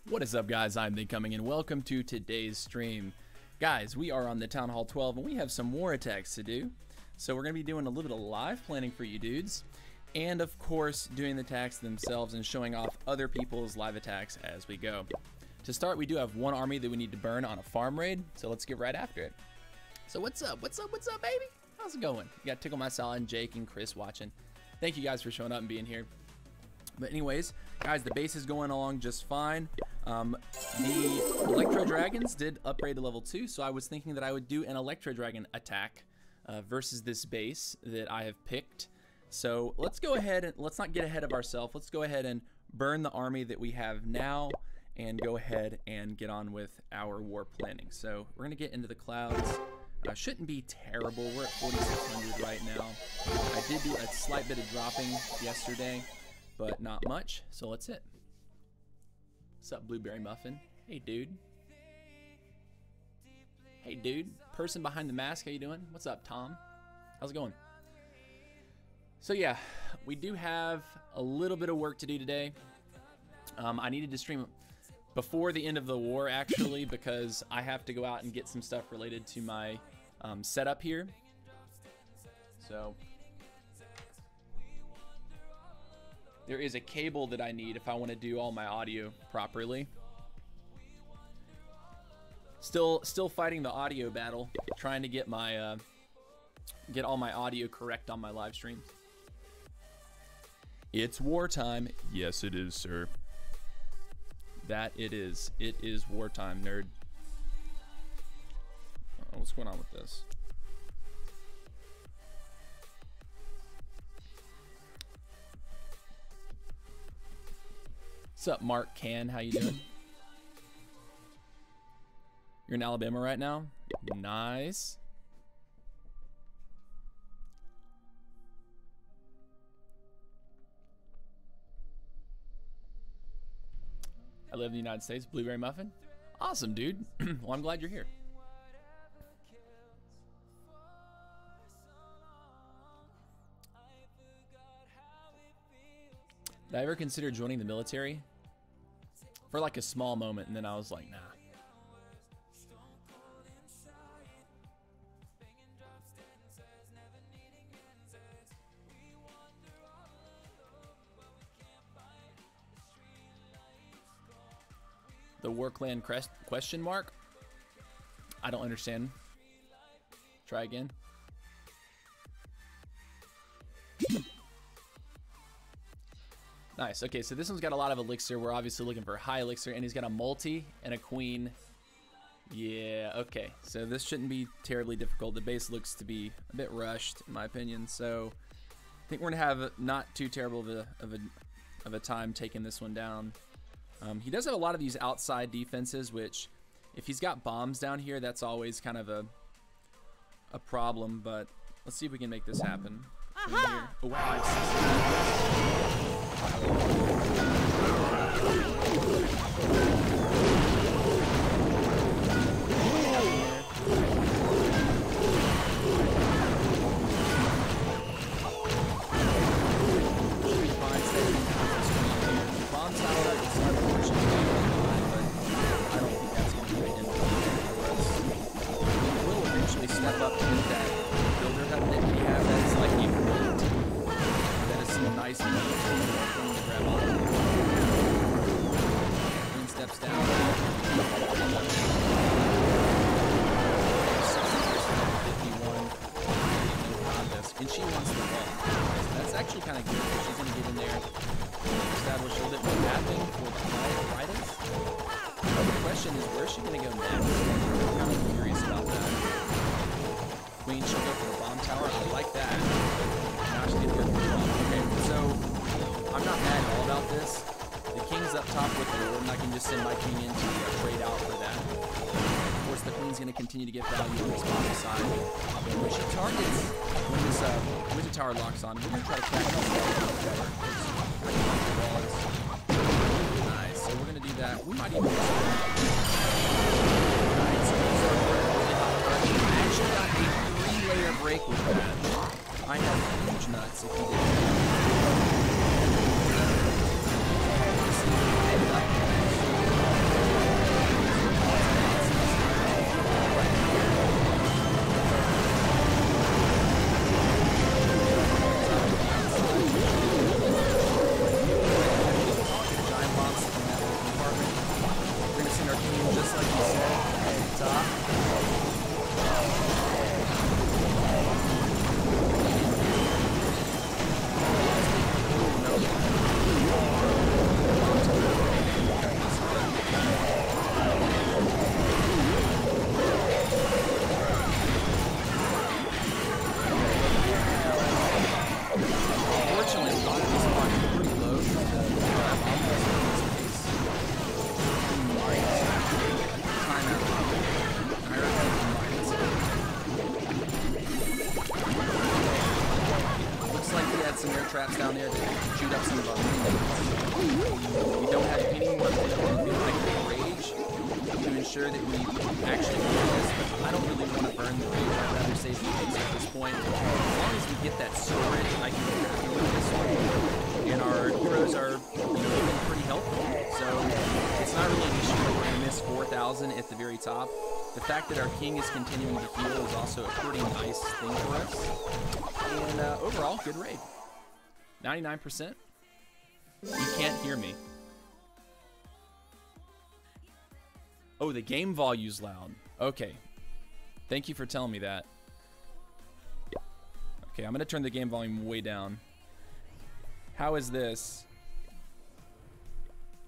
What is up, guys? I'm Coming and welcome to today's stream. Guys, we are on the Town Hall 12 and we have some war attacks to do. So we're going to be doing a little bit of live planning for you dudes. And of course, doing the attacks themselves and showing off other people's live attacks as we go. To start, we do have one army that we need to burn on a farm raid. So let's get right after it. So what's up? What's up? What's up, baby? How's it going? You got Tickle My Salad, Jake, and Chris watching. Thank you guys for showing up and being here. But anyways, guys, the base is going along just fine. The Electro Dragons did upgrade to level 2, so I was thinking that I would do an Electro Dragon attack versus this base that I have picked. So let's go ahead and let's not get ahead of ourselves. Let's go ahead and burn the army that we have now and go ahead and get on with our war planning. So we're going to get into the clouds. Shouldn't be terrible. We're at 4,600 right now. I did do a slight bit of dropping yesterday, but not much, so let's hit. What's up, Blueberry Muffin? Hey, dude. Hey, dude. Person behind the mask, how you doing? What's up, Tom? How's it going? So yeah, we do have a little bit of work to do today. I needed to stream before the end of the war, actually, because I have to go out and get some stuff related to my setup here. So there is a cable that I need if I want to do all my audio properly. Still fighting the audio battle, trying to get my get all my audio correct on my live streams. It's wartime. Yes, it is, sir. That it is. It is wartime, nerd. What's going on with this? What's up, Mark Can? How you doing? You're in Alabama right now? Nice. I live in the United States. Blueberry Muffin? Awesome, dude. Well, I'm glad you're here. Did I ever consider joining the military? For like a small moment, and then I was like, nah. The war clan question mark? I don't understand. Try again. Nice. Okay, so this one's got a lot of elixir. We're obviously looking for high elixir, and he's got a multi and a queen. Yeah, okay. So this shouldn't be terribly difficult. The base looks to be a bit rushed, in my opinion. So I think we're gonna have not too terrible of a time taking this one down. He does have a lot of these outside defenses, which if he's got bombs down here, that's always kind of a problem. But let's see if we can make this happen. Oh, wow. Bomb tower is unfortunately but I don't think that's going to be the end for us. We will eventually step up to that builder hub that we have that is like a that is some nice meat to grab on. Queen steps down. 51 contest, and she wants the ball. That's actually kind of good because she's going to get in there, establish a little bit more mapping for the high riders. The question is, where's she going to go next? I'm kind of curious about that. Queen, she'll go for the bomb tower. I like that. Now she's going to go for the bomb. Okay, so I'm not mad at all about this. The king's up top with the lord, and I can just send my king in to trade out for that. Of course, the queen's going to continue to get value on this bottom side. When she targets, when this winter tower locks on, we're going to try to crack this wall a little better. Nice, so we're going to do that. We might even... Nice, these are really hot. I actually got a 3-layer break with that. I have huge nuts if you did that. some air traps down there to shoot up some of our minions. We don't have any more rage to ensure that we actually win this, but I don't really want to burn the rage. I'd rather save the base at this point. As long as we get that storage, I can be happy with this one. And our heroes are feeling pretty healthy, so it's not really an issue that we're going to miss 4,000 at the very top. The fact that our king is continuing to heal is also a pretty nice thing for us. And overall, good raid. 99%. You can't hear me. Oh, the game volume's loud. Okay. Thank you for telling me that. Okay, I'm going to turn the game volume way down. How is this?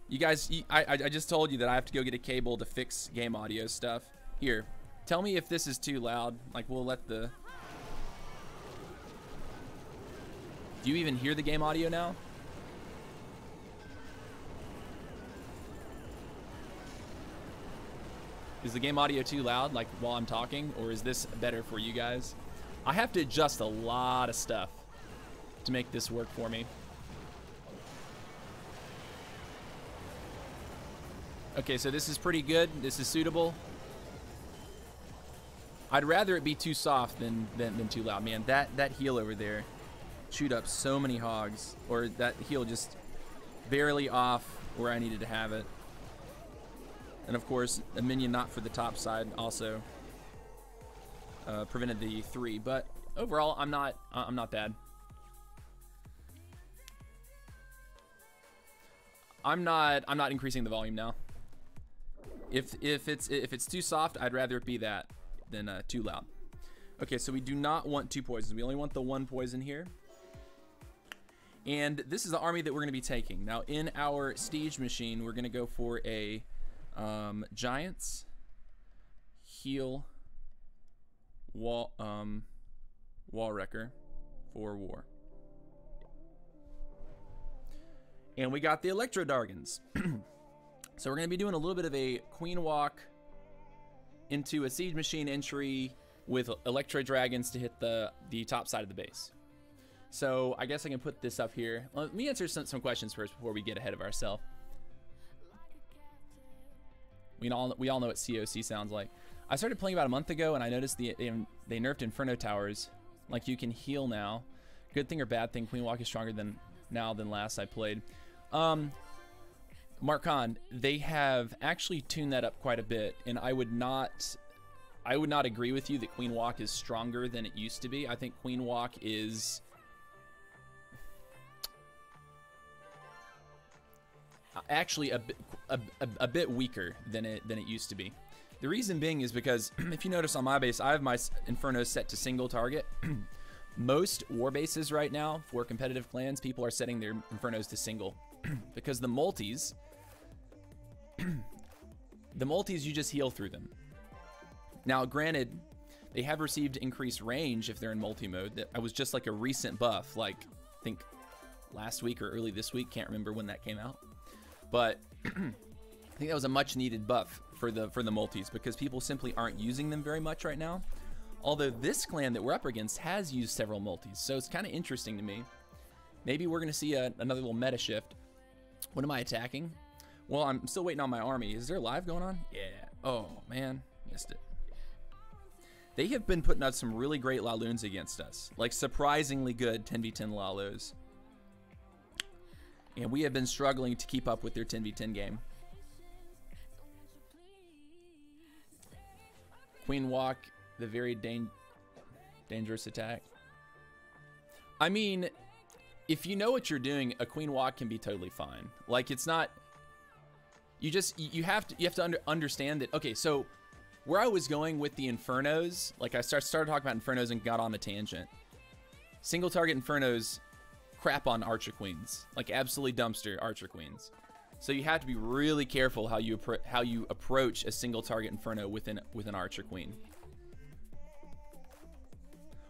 You guys, I just told you that I have to go get a cable to fix game audio stuff. Here, tell me if this is too loud. Like, we'll let the... Do you even hear the game audio now? Is the game audio too loud, like, while I'm talking? Or is this better for you guys? I have to adjust a lot of stuff to make this work for me. Okay, so this is pretty good. This is suitable. I'd rather it be too soft than too loud. Man, that heal over there chewed up so many hogs. Or that heal just barely off where I needed to have it. And of course, a minion not for the top side also prevented the 3. But overall, I'm not bad. I'm not increasing the volume now. If it's too soft, I'd rather it be that than too loud. Okay, so we do not want 2 poisons. We only want the 1 poison here. And this is the army that we're going to be taking. Now, in our Siege machine, we're going to go for a Giants, Heal, Wall Wrecker for War. And we got the Electro Dargons. So we're going to be doing a little bit of a Queen Walk into a Siege Machine entry with Electro Dragons to hit the top side of the base. So I guess I can put this up here. Let me answer some questions first before we get ahead of ourselves. We all know what COC sounds like. I started playing about a month ago and I noticed they nerfed Inferno Towers. Like, you can heal now. Good thing or bad thing, Queen Walk is stronger than last I played. Mark Khan, they have actually tuned that up quite a bit, and I would not agree with you that Queen Walk is stronger than it used to be. I think Queen Walk is actually a bit weaker than it used to be. The reason being is because if you notice on my base, I have my Infernos set to single target. Most war bases right now for competitive clans, people are setting their Infernos to single because the multis, you just heal through them. Now, granted, they have received increased range if they're in multi-mode. That was just like a recent buff, like I think last week or early this week. Can't remember when that came out, but I think that was a much-needed buff for the multis because people simply aren't using them very much right now. Although this clan that we're up against has used several multis, so it's kind of interesting to me. Maybe we're going to see another little meta shift. What am I attacking? Well, I'm still waiting on my army. Is there live going on? Yeah. Oh, man. Missed it. They have been putting out some really great Laloons against us. Like, surprisingly good 10v10 Lalos. And we have been struggling to keep up with their 10v10 game. Queen Walk, the very dangerous attack. I mean, if you know what you're doing, a Queen Walk can be totally fine. Like, it's not... You have to understand that. Okay, so where I was going with the Infernos, like I started talking about Infernos and got on the tangent. Single target Infernos crap on Archer Queens, like absolutely dumpster Archer Queens. So you have to be really careful how you approach a single target Inferno with an Archer Queen.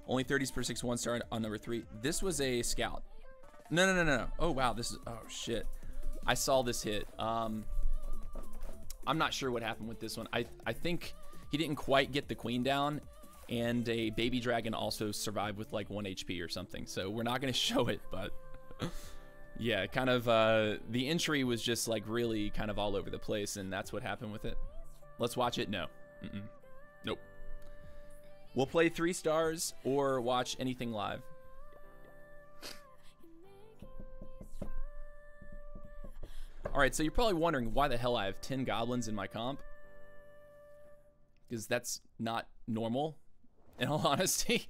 Only 30s per 6 1-star on number 3. This was a scout. No. Oh wow, this is, oh shit. I saw this hit. I'm not sure what happened with this one. I think he didn't quite get the queen down, and a baby dragon also survived with like 1 HP or something. So we're not going to show it, but yeah, kind of the entry was just like really kind of all over the place, and that's what happened with it. Let's watch it. No. Nope. We'll play 3 stars or watch anything live. All right, so you're probably wondering why the hell I have 10 goblins in my comp. Because that's not normal, in all honesty.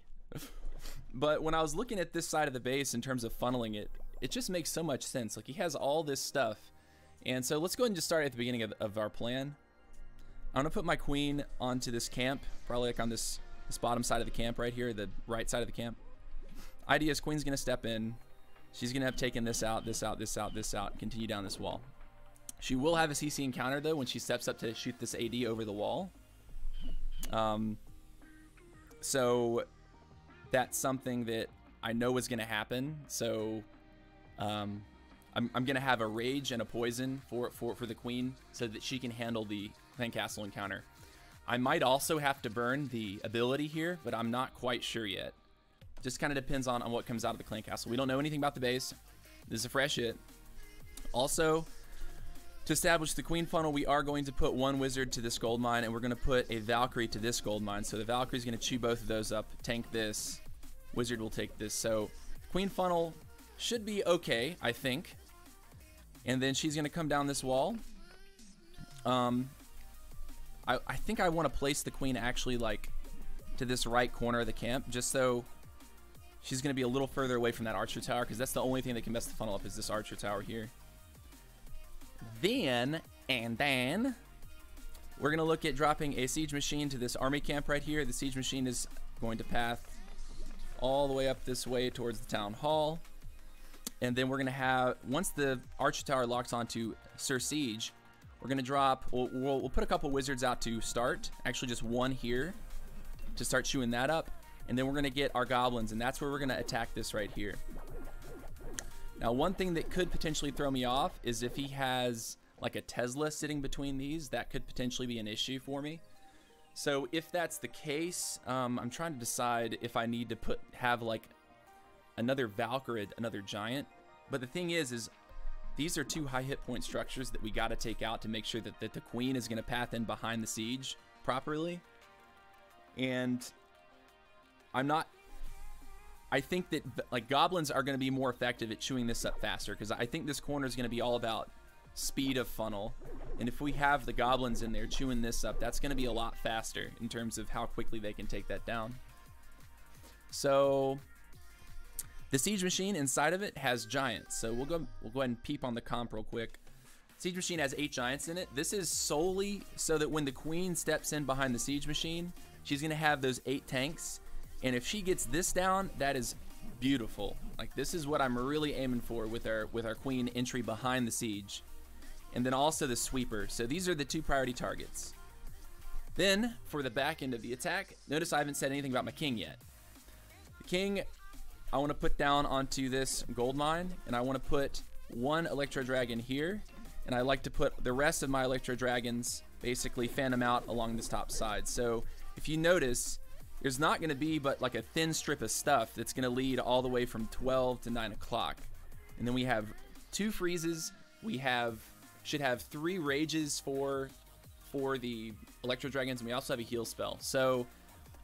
But when I was looking at this side of the base in terms of funneling it, it just makes so much sense. Like, he has all this stuff. And so let's go ahead and just start at the beginning of our plan. I'm gonna put my queen onto this camp, probably like on this bottom side of the camp right here, the right side of the camp. Idea is queen's gonna step in. She's gonna have taken this out, this out, this out, this out, and continue down this wall. She will have a CC encounter though when she steps up to shoot this AD over the wall. So that's something that I know is gonna happen. So I'm gonna have a rage and a poison for the queen so that she can handle the clan castle encounter. I might also have to burn the ability here, but I'm not quite sure yet. Just kind of depends on what comes out of the clan castle. We don't know anything about the base. This is a fresh hit. Also, to establish the queen funnel, we are going to put 1 wizard to this gold mine, and we're going to put a Valkyrie to this gold mine. So the Valkyrie is going to chew both of those up, tank this. Wizard will take this. So queen funnel should be okay, I think. And then she's going to come down this wall. I think I want to place the queen actually like to this right corner of the camp, just so she's going to be a little further away from that archer tower, because that's the only thing that can mess the funnel up is this archer tower here. Then we're going to look at dropping a siege machine to this army camp right here. The siege machine is going to path all the way up this way towards the town hall. And then we're going to have, once the archer tower locks onto Sir Siege, we're going to drop, we'll put a couple wizards out to start. Actually, just 1 here to start chewing that up. And then we're going to get our goblins, and that's where we're going to attack this right here. Now, one thing that could potentially throw me off is if he has like a Tesla sitting between these. That could potentially be an issue for me. So if that's the case, I'm trying to decide if I need to have like another Valkyrie, another giant. But the thing is these are 2 high hit point structures that we got to take out to make sure that the queen is going to path in behind the siege properly. And I think that like goblins are going to be more effective at chewing this up faster, because I think this corner is going to be all about speed of funnel. And if we have the goblins in there chewing this up, that's going to be a lot faster in terms of how quickly they can take that down. So the siege machine inside of it has giants. So we'll go ahead and peep on the comp real quick. Siege machine has 8 giants in it. This is solely so that when the queen steps in behind the siege machine, she's going to have those 8 tanks. And if she gets this down, that is beautiful. Like, this is what I'm really aiming for with our queen entry behind the siege. And then also the sweeper. So these are the 2 priority targets. Then for the back end of the attack, notice I haven't said anything about my king yet. The king, I want to put down onto this gold mine, and I want to put 1 Electro Dragon here, and I like to put the rest of my Electro Dragons, basically fan them out along this top side. So if you notice, there's not going to be but like a thin strip of stuff that's going to lead all the way from 12 to 9 o'clock. And then we have 2 freezes. We should have 3 rages for the Electro Dragons, and we also have a heal spell. So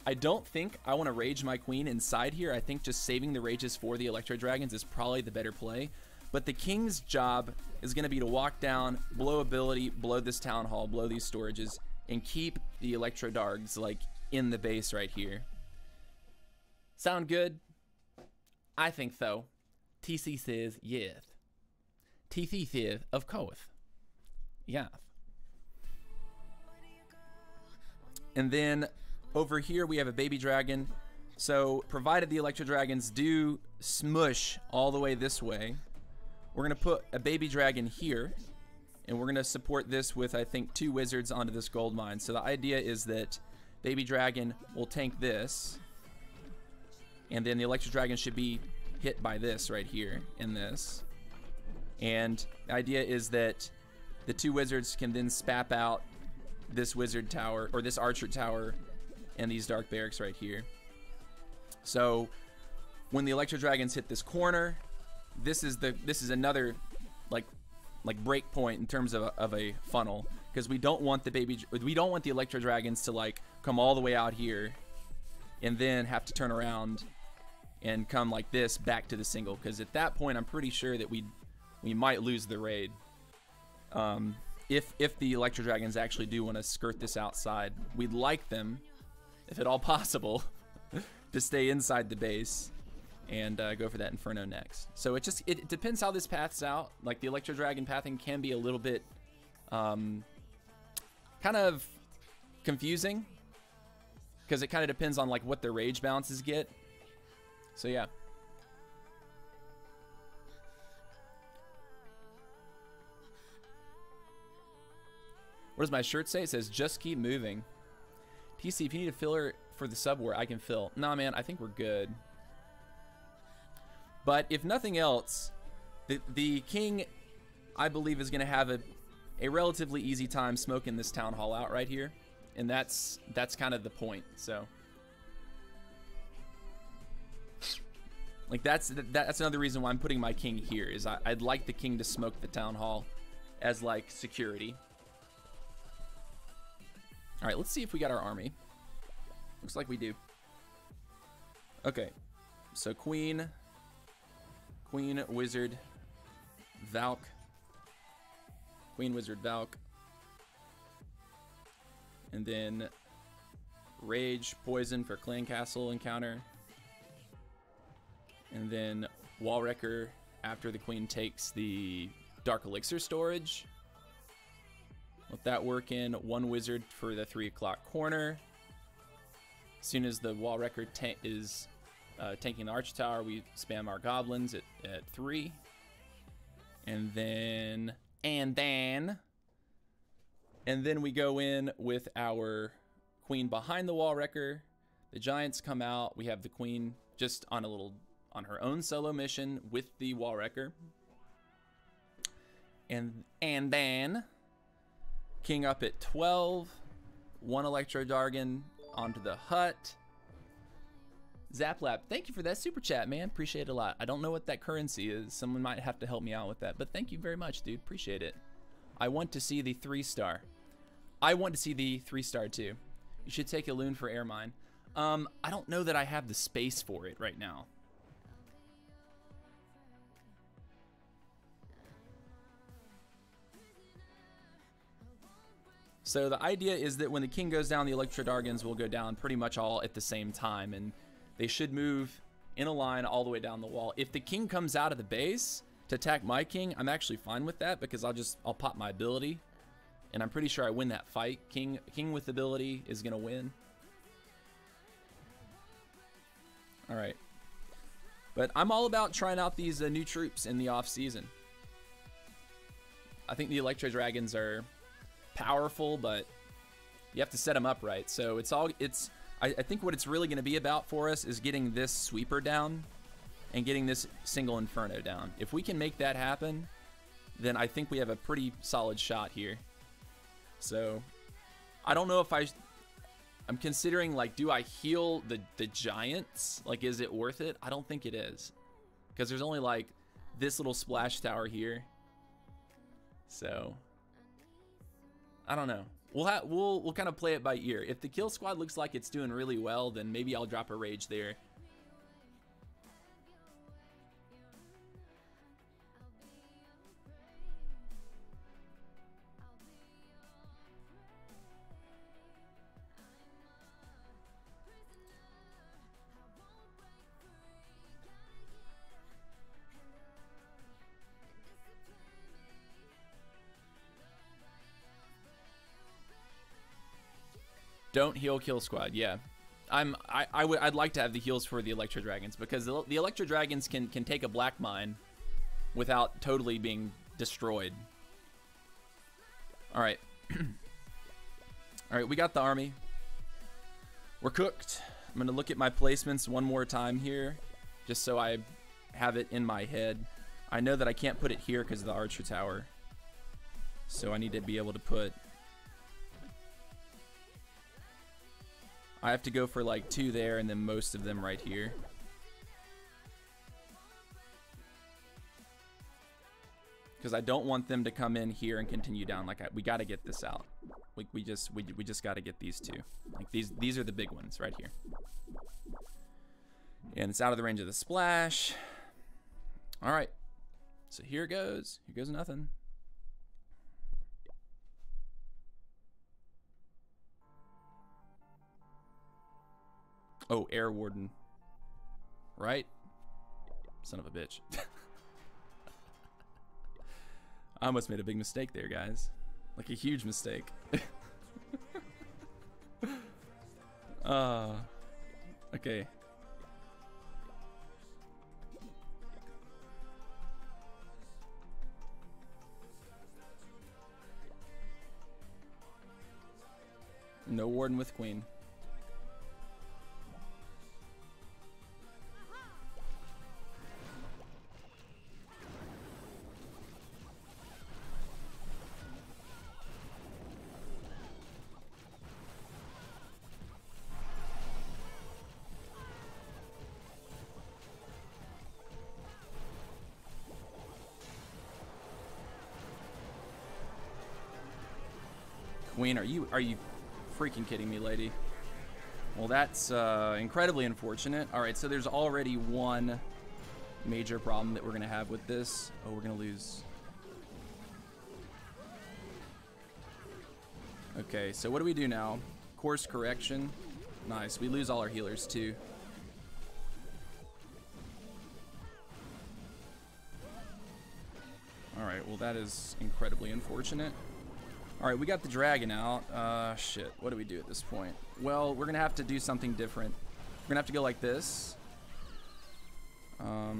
I don't think I want to rage my queen inside here. I think just saving the rages for the Electro Dragons is probably the better play. But the king's job is going to be to walk down, blow ability, blow this town hall, blow these storages, and keep the Electro Dargs like in the base right here. Sound good? I think so. TC says yes. TC says of course. Yeah. And then over here we have a baby dragon. So provided the Electro Dragons do smush all the way this way, we're going to put a baby dragon here, and we're going to support this with, I think, 2 wizards onto this gold mine. So the idea is that baby dragon will tank this, and then the Electro Dragon should be hit by this right here in this. And the idea is that the 2 wizards can then spap out this wizard tower, or this archer tower, and these dark barracks right here. So when the Electro Dragons hit this corner, this is another like break point in terms of a funnel, because we don't want the Electro Dragons to like come all the way out here and then have to turn around and come like this back to the single, because at that point I'm pretty sure that we might lose the raid. If the Electro Dragons actually do want to skirt this outside, we'd like them, if at all possible, to stay inside the base and go for that Inferno next. So it depends how this paths out. Like the Electro Dragon pathing can be a little bit kind of confusing, because it kind of depends on like what the rage balances get. So yeah. What does my shirt say? It says, just keep moving. TC, if you need a filler for the sub war, I can fill. Nah, man, I think we're good. But if nothing else, the king, I believe, is going to have a relatively easy time smoking this town hall out right here. And that's kind of the point. So, like, that's another reason why I'm putting my king here, is I'd like the king to smoke the town hall as, like, security. All right, let's see if we got our army. Looks like we do. Okay, so Queen, Wizard, Valk. Queen, Wizard, Valk. And then Rage, Poison for Clan Castle encounter. And then Wall Wrecker after the Queen takes the Dark Elixir storage. Let that work in. One Wizard for the 3 o'clock corner. As soon as the Wall Wrecker is tanking the Arch Tower, we spam our Goblins at 3. And then we go in with our Queen behind the Wall Wrecker. The Giants come out. We have the Queen just on her own solo mission with the Wall Wrecker. And then King up at 12. 1 Electro Dragon onto the hut. Zaplap, thank you for that super chat, man. Appreciate it a lot. I don't know what that currency is. Someone might have to help me out with that. But thank you very much, dude. Appreciate it. I want to see the 3-star. I want to see the 3-star too. You should take a loon for air mine. I don't know that I have the space for it right now. So the idea is that when the king goes down, the Electro Dragons will go down pretty much all at the same time, and they should move in a line all the way down the wall. If the king comes out of the base to attack my king, I'm actually fine with that, because I'll pop my ability, and I'm pretty sure I win that fight. King with ability is gonna win. All right, but I'm all about trying out these new troops in the off season. I think the Electro Dragons are powerful, but you have to set them up right. So I think what it's really going to be about for us is getting this sweeper down and getting this single Inferno down. If we can make that happen, then I think we have a pretty solid shot here. So I don't know if I'm considering, like, do I heal the Giants? Like, is it worth it? I don't think it is, because there's only like this little splash tower here. So I don't know. We'll kind of play it by ear. If the kill squad looks like it's doing really well, then maybe I'll drop a rage there. Don't heal kill squad. Yeah, I'd like to have the heals for the Electro Dragons, because the Electro Dragons can take a black mine without totally being destroyed. All right. All right, we got the army. We're cooked. I'm gonna look at my placements one more time here, just so I have it in my head. I know that I can't put it here because of the Archer Tower, so I need to be able to put I have to go for like 2 there and then most of them right here. Because I don't want them to come in here and continue down. Like we got to get this out. We just got to get these 2. Like these are the big ones right here. And it's out of the range of the splash. All right. So here goes. Here goes nothing. Oh, Air Warden. Right? Son of a bitch. I almost made a big mistake there, guys. Like a huge mistake. Okay. No Warden with Queen. Queen, are you freaking kidding me, lady? Well, that's incredibly unfortunate. All right, so there's already one major problem that we're gonna have with this. Oh, we're gonna lose. Okay, so what do we do now? Course correction. Nice. We lose all our healers too. All right, well that is incredibly unfortunate. All right, we got the dragon out. Shit, what do we do at this point? Well, we're gonna have to do something different. We're gonna have to go like this. Are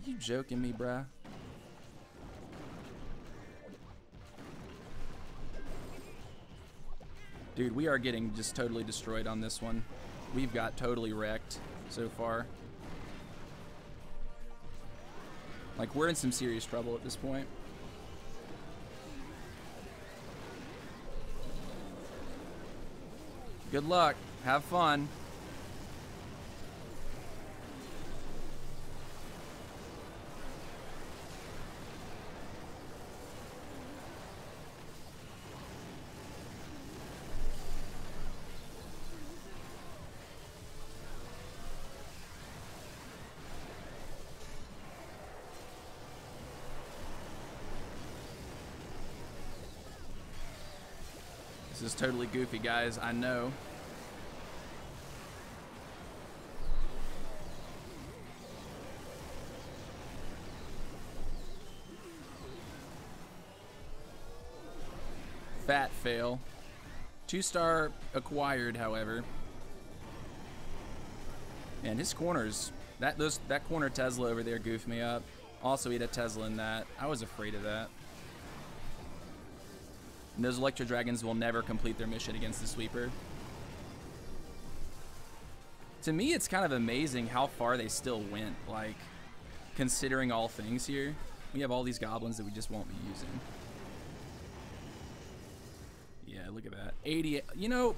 you joking me, bruh? Dude, we are getting just totally destroyed on this one. We've got totally wrecked so far. Like, we're in some serious trouble at this point. Good luck. Have fun. This is totally goofy, guys. I know. Fat fail. 2-star acquired, however. And his corners, that corner Tesla over there goofed me up. Also, he had a Tesla in that. I was afraid of that. And those Electro Dragons will never complete their mission against the sweeper. To me, it's kind of amazing how far they still went, like, considering all things here. We have all these goblins that we just won't be using. Yeah, look at that. 88, you know,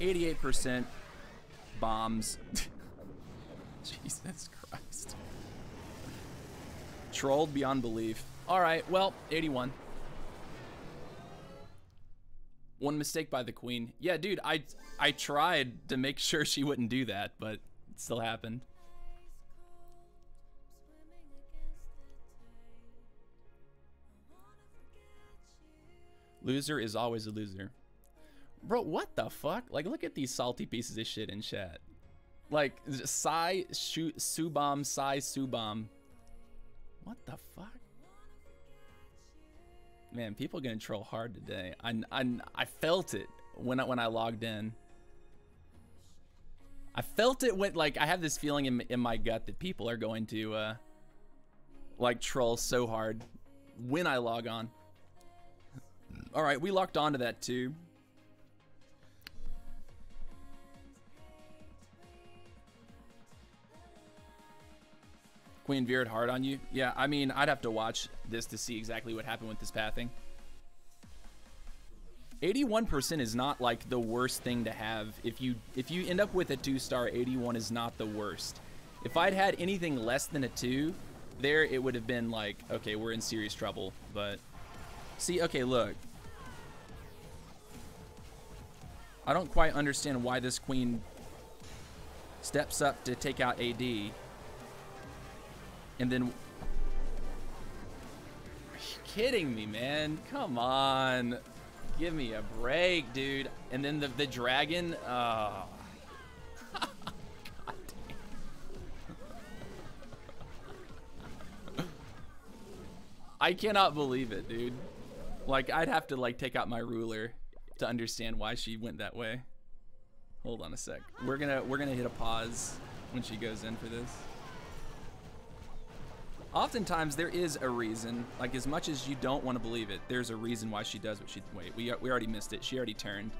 88% bombs. Jesus Christ. Trolled beyond belief. All right, well, 81. One mistake by the queen. Yeah, dude, I tried to make sure she wouldn't do that, but it still happened. Loser is always a loser. Bro, what the fuck? Like, look at these salty pieces of shit in chat. Like, Sai Subam, Sai Subam. What the fuck? Man, people are gonna troll hard today. I felt it when I logged in. I felt it when, like, I have this feeling in my gut that people are going to like troll so hard when I log on. All right, we locked onto that too. Queen veered hard on you. Yeah, I mean, I'd have to watch this to see exactly what happened with this pathing. 81% is not like the worst thing to have. If you end up with a 2-star, 81 is not the worst. If I'd had anything less than a 2, there it would have been like, okay, we're in serious trouble. But see, okay, look. I don't quite understand why this queen steps up to take out AD. And then, are you kidding me, man? Come on. Give me a break, dude. And then the dragon, God damn. I cannot believe it, dude. Like, I'd have to like take out my ruler to understand why she went that way. Hold on a sec. We're gonna hit a pause when she goes in for this. Oftentimes there is a reason, like as much as you don't want to believe it, there's a reason why she does what she, wait, we already missed it. She already turned.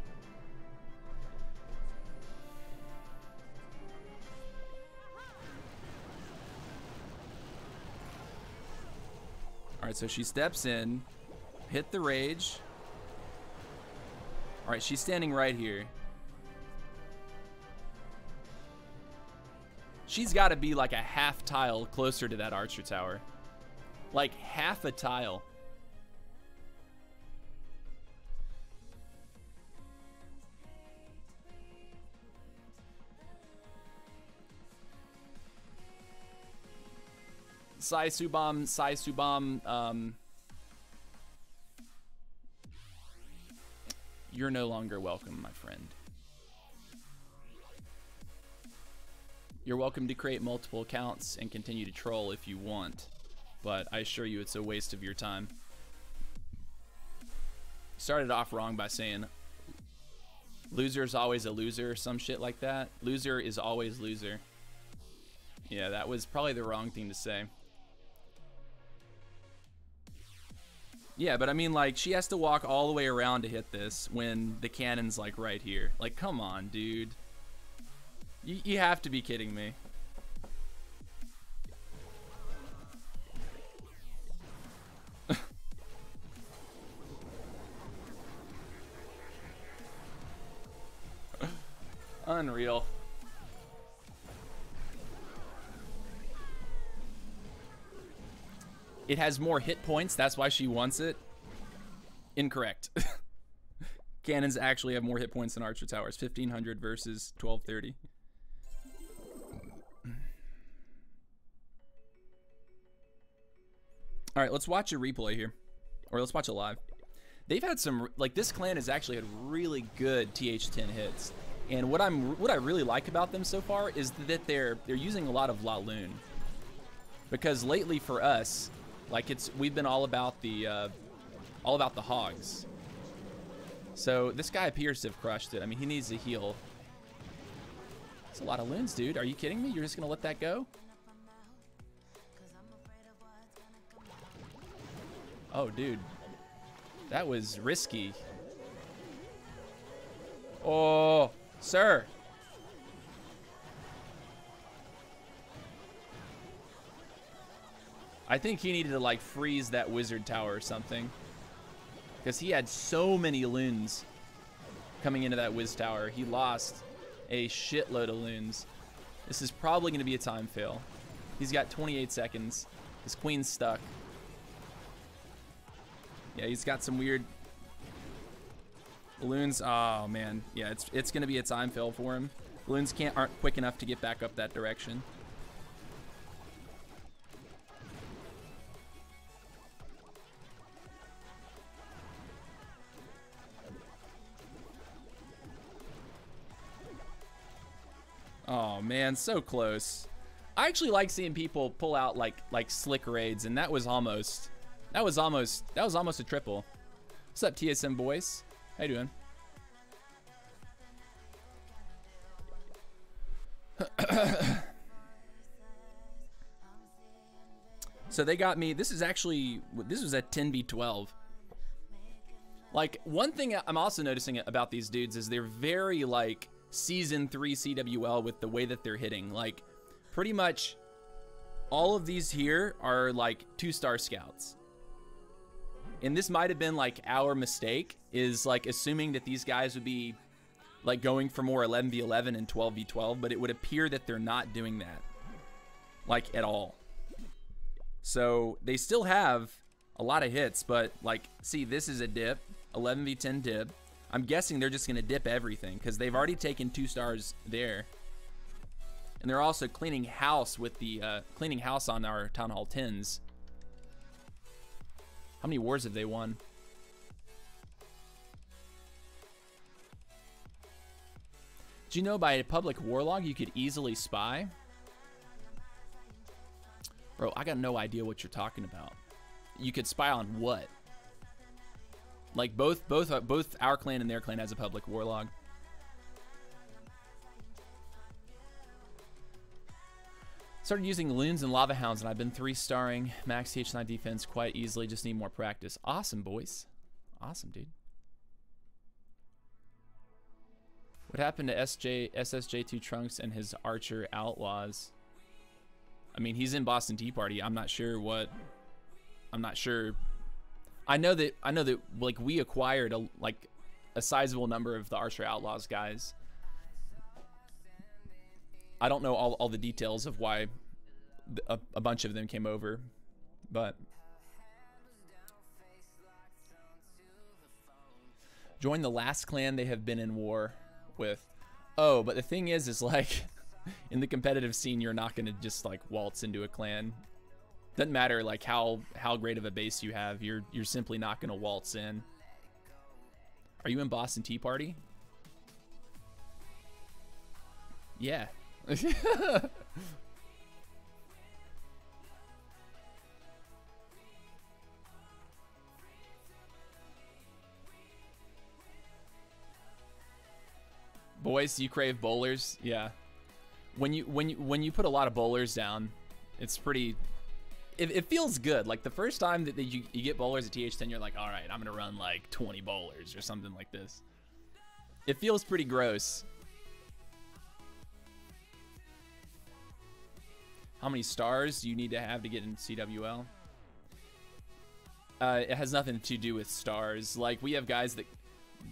All right, so she steps in, hit the rage. All right, she's standing right here. She's got to be like a half tile closer to that archer tower. Like half a tile. Sai Subam, you're no longer welcome, my friend. You're welcome to create multiple accounts and continue to troll if you want, but I assure you it's a waste of your time. Started off wrong by saying loser is always a loser, some shit like that. Loser is always loser. Yeah, that was probably the wrong thing to say. Yeah, but I mean, like, she has to walk all the way around to hit this when the cannon's like right here. Like, come on, dude. You have to be kidding me. Unreal. It has more hit points, that's why she wants it. Incorrect. Cannons actually have more hit points than archer towers. 1500 versus 1230. All right, let's watch a replay here, or let's watch it live. They've had some, like, this clan has actually had really good TH10 hits, and what I really like about them so far is that they're using a lot of La Lune, because lately for us, like, we've been all about the hogs. So this guy appears to have crushed it. I mean, he needs to heal. It's a lot of lunes, dude. Are you kidding me? You're just gonna let that go? Oh, dude. That was risky. Oh, sir. I think he needed to, like, freeze that wizard tower or something. Because he had so many lunes coming into that wiz tower. He lost a shitload of lunes. This is probably going to be a time fail. He's got 28 seconds. His queen's stuck. Yeah, he's got some weird balloons. Oh man, yeah, it's gonna be a time fail for him. Balloons aren't quick enough to get back up that direction. Oh man, so close. I actually like seeing people pull out like slick raids, and that was almost a triple. What's up, TSM boys? How you doing? So they got me. This was a 10v12. Like, one thing I'm also noticing about these dudes is they're very like Season 3 CWL with the way that they're hitting. Like, pretty much all of these here are like 2-star scouts. And this might have been like our mistake, is like assuming that these guys would be like going for more 11v11 and 12v12, but it would appear that they're not doing that like at all. So they still have a lot of hits, but like, see, this is a dip, 11v10 dip. I'm guessing they're just gonna dip everything because they've already taken 2 stars there. And they're also cleaning house with the, cleaning house on our Town Hall 10s. How many wars have they won? Do you know by a public war log you could easily spy? Bro, I got no idea what you're talking about. You could spy on what? Like both our clan and their clan has a public war log. Started using loons and lava hounds, and I've been 3-starring max TH9 defense quite easily. Just need more practice. Awesome, boys. Awesome, dude. What happened to SSJ2 Trunks and his Archer Outlaws? I mean, he's in Boston Tea Party. I'm not sure what. I'm not sure. I know that like we acquired a sizable number of the Archer Outlaws guys. I don't know all the details of why a bunch of them came over, but join the last clan they have been in war with. Oh, but the thing is like in the competitive scene, you're not gonna just like waltz into a clan. Doesn't matter like how great of a base you have. You're simply not gonna waltz in. Are you in Boston Tea Party? Yeah. Boys, you crave bowlers? Yeah. When you put a lot of bowlers down, it's pretty. It feels good. Like the first time that you get bowlers at TH10, you're like, all right, I'm gonna run like 20 bowlers or something like this. It feels pretty gross. How many stars do you need to have to get in CWL? It has nothing to do with stars. Like we have guys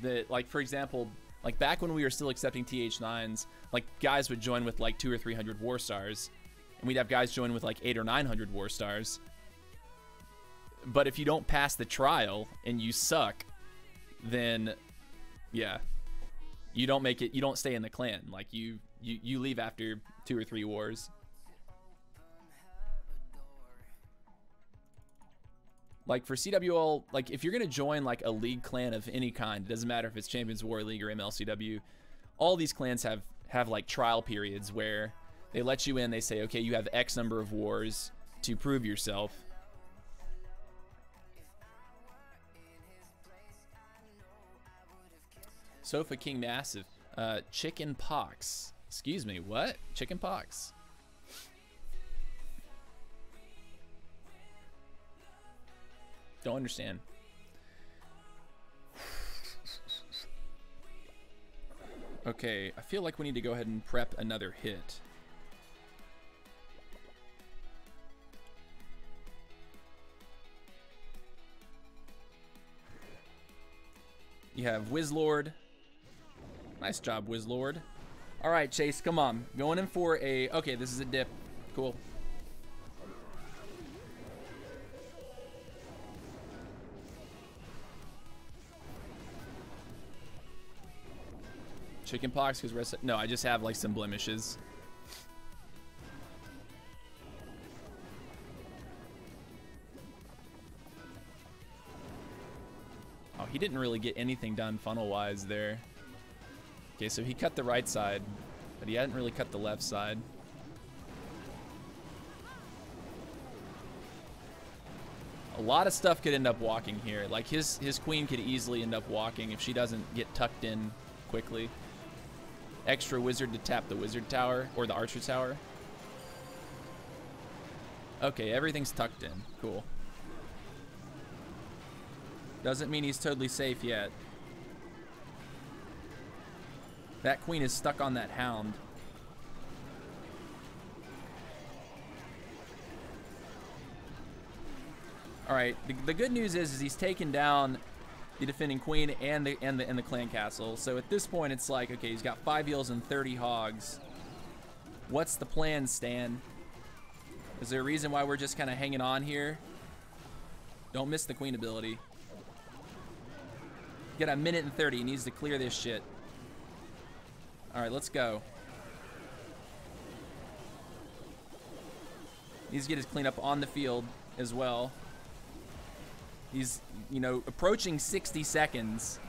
that like, for example, like back when we were still accepting TH9s, like guys would join with like 200 or 300 war stars, and we'd have guys join with like 800 or 900 war stars. But if you don't pass the trial and you suck, then yeah, you don't make it. You don't stay in the clan. Like you leave after 2 or 3 wars. Like for CWL, like if you're gonna join like a league clan of any kind, it doesn't matter if it's Champions War League or MLCW, all these clans have like trial periods where they let you in, they say, okay, you have X number of wars to prove yourself. Sofa King Massive. Chicken pox. Excuse me, what? Chicken pox. Don't understand. Okay, I feel like we need to go ahead and prep another hit. You have Wizlord. Nice job, Wizlord. All right, Chase, come on. Going in for a... Okay, this is a dip. Cool. Chicken pox because rest. No, I just have like some blemishes. Oh, he didn't really get anything done funnel wise there. Okay, so he cut the right side, but he hadn't really cut the left side. A lot of stuff could end up walking here. Like his queen could easily end up walking if she doesn't get tucked in quickly. Extra wizard to tap the wizard tower or the archer tower. Okay, everything's tucked in. Cool. Doesn't mean he's totally safe yet. That queen is stuck on that hound. All right, the good news is he's taken down the defending queen and the clan castle. So at this point, it's like, okay, he's got 5 eels and 30 hogs. What's the plan, Stan? Is there a reason why we're just kind of hanging on here? Don't miss the queen ability. Got a minute and 30. He needs to clear this shit. All right, let's go. Needs to get his cleanup on the field as well. He's, you know, approaching 60 seconds.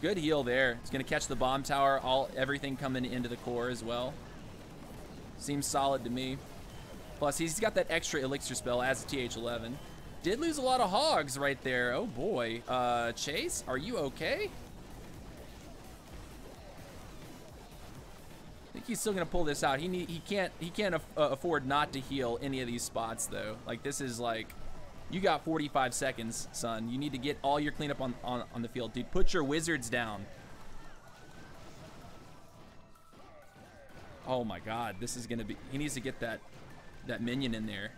Good heal there. He's gonna catch the bomb tower, everything coming into the core as well. Seems solid to me. Plus, he's got that extra elixir spell as a TH11. Did lose a lot of hogs right there. Oh boy. Chase, are you okay? I think he's still gonna pull this out. He can't afford not to heal any of these spots though. Like, this is like, you got 45 seconds, son. You need to get all your cleanup on the field, dude. Put your wizards down. Oh my God, this is gonna be. He needs to get that minion in there.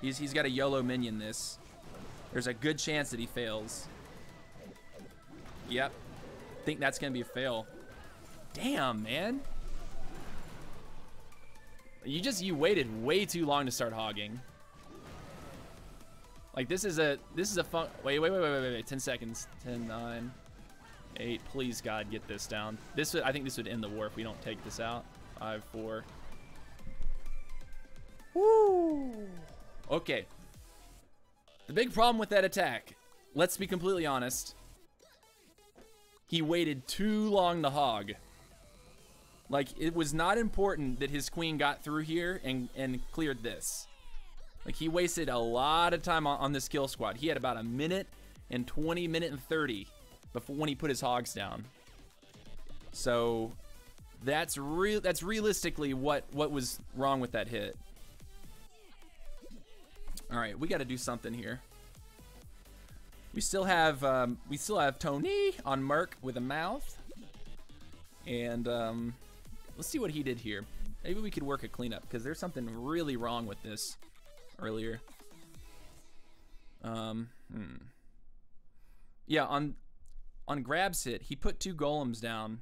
He's got a YOLO minion. This. There's a good chance that he fails. Yep. Think that's gonna be a fail. Damn, man. You waited way too long to start hogging. Like, this is a fun. Wait. 10 seconds. 10, 9, 8. Please, God, get this down. I think this would end the war if we don't take this out. 5, 4. Woo. Okay. The big problem with that attack, let's be completely honest, he waited too long to hog. Like, it was not important that his queen got through here and cleared this. Like, he wasted a lot of time on this kill squad. He had about a minute and 20, minute and 30 before when he put his hogs down. So that's realistically what was wrong with that hit. All right, we got to do something here. We still have Tony on Merc with a mouth, and let's see what he did here. Maybe we could work a cleanup because there's something really wrong with this earlier. Yeah, on Grab's hit, he put 2 golems down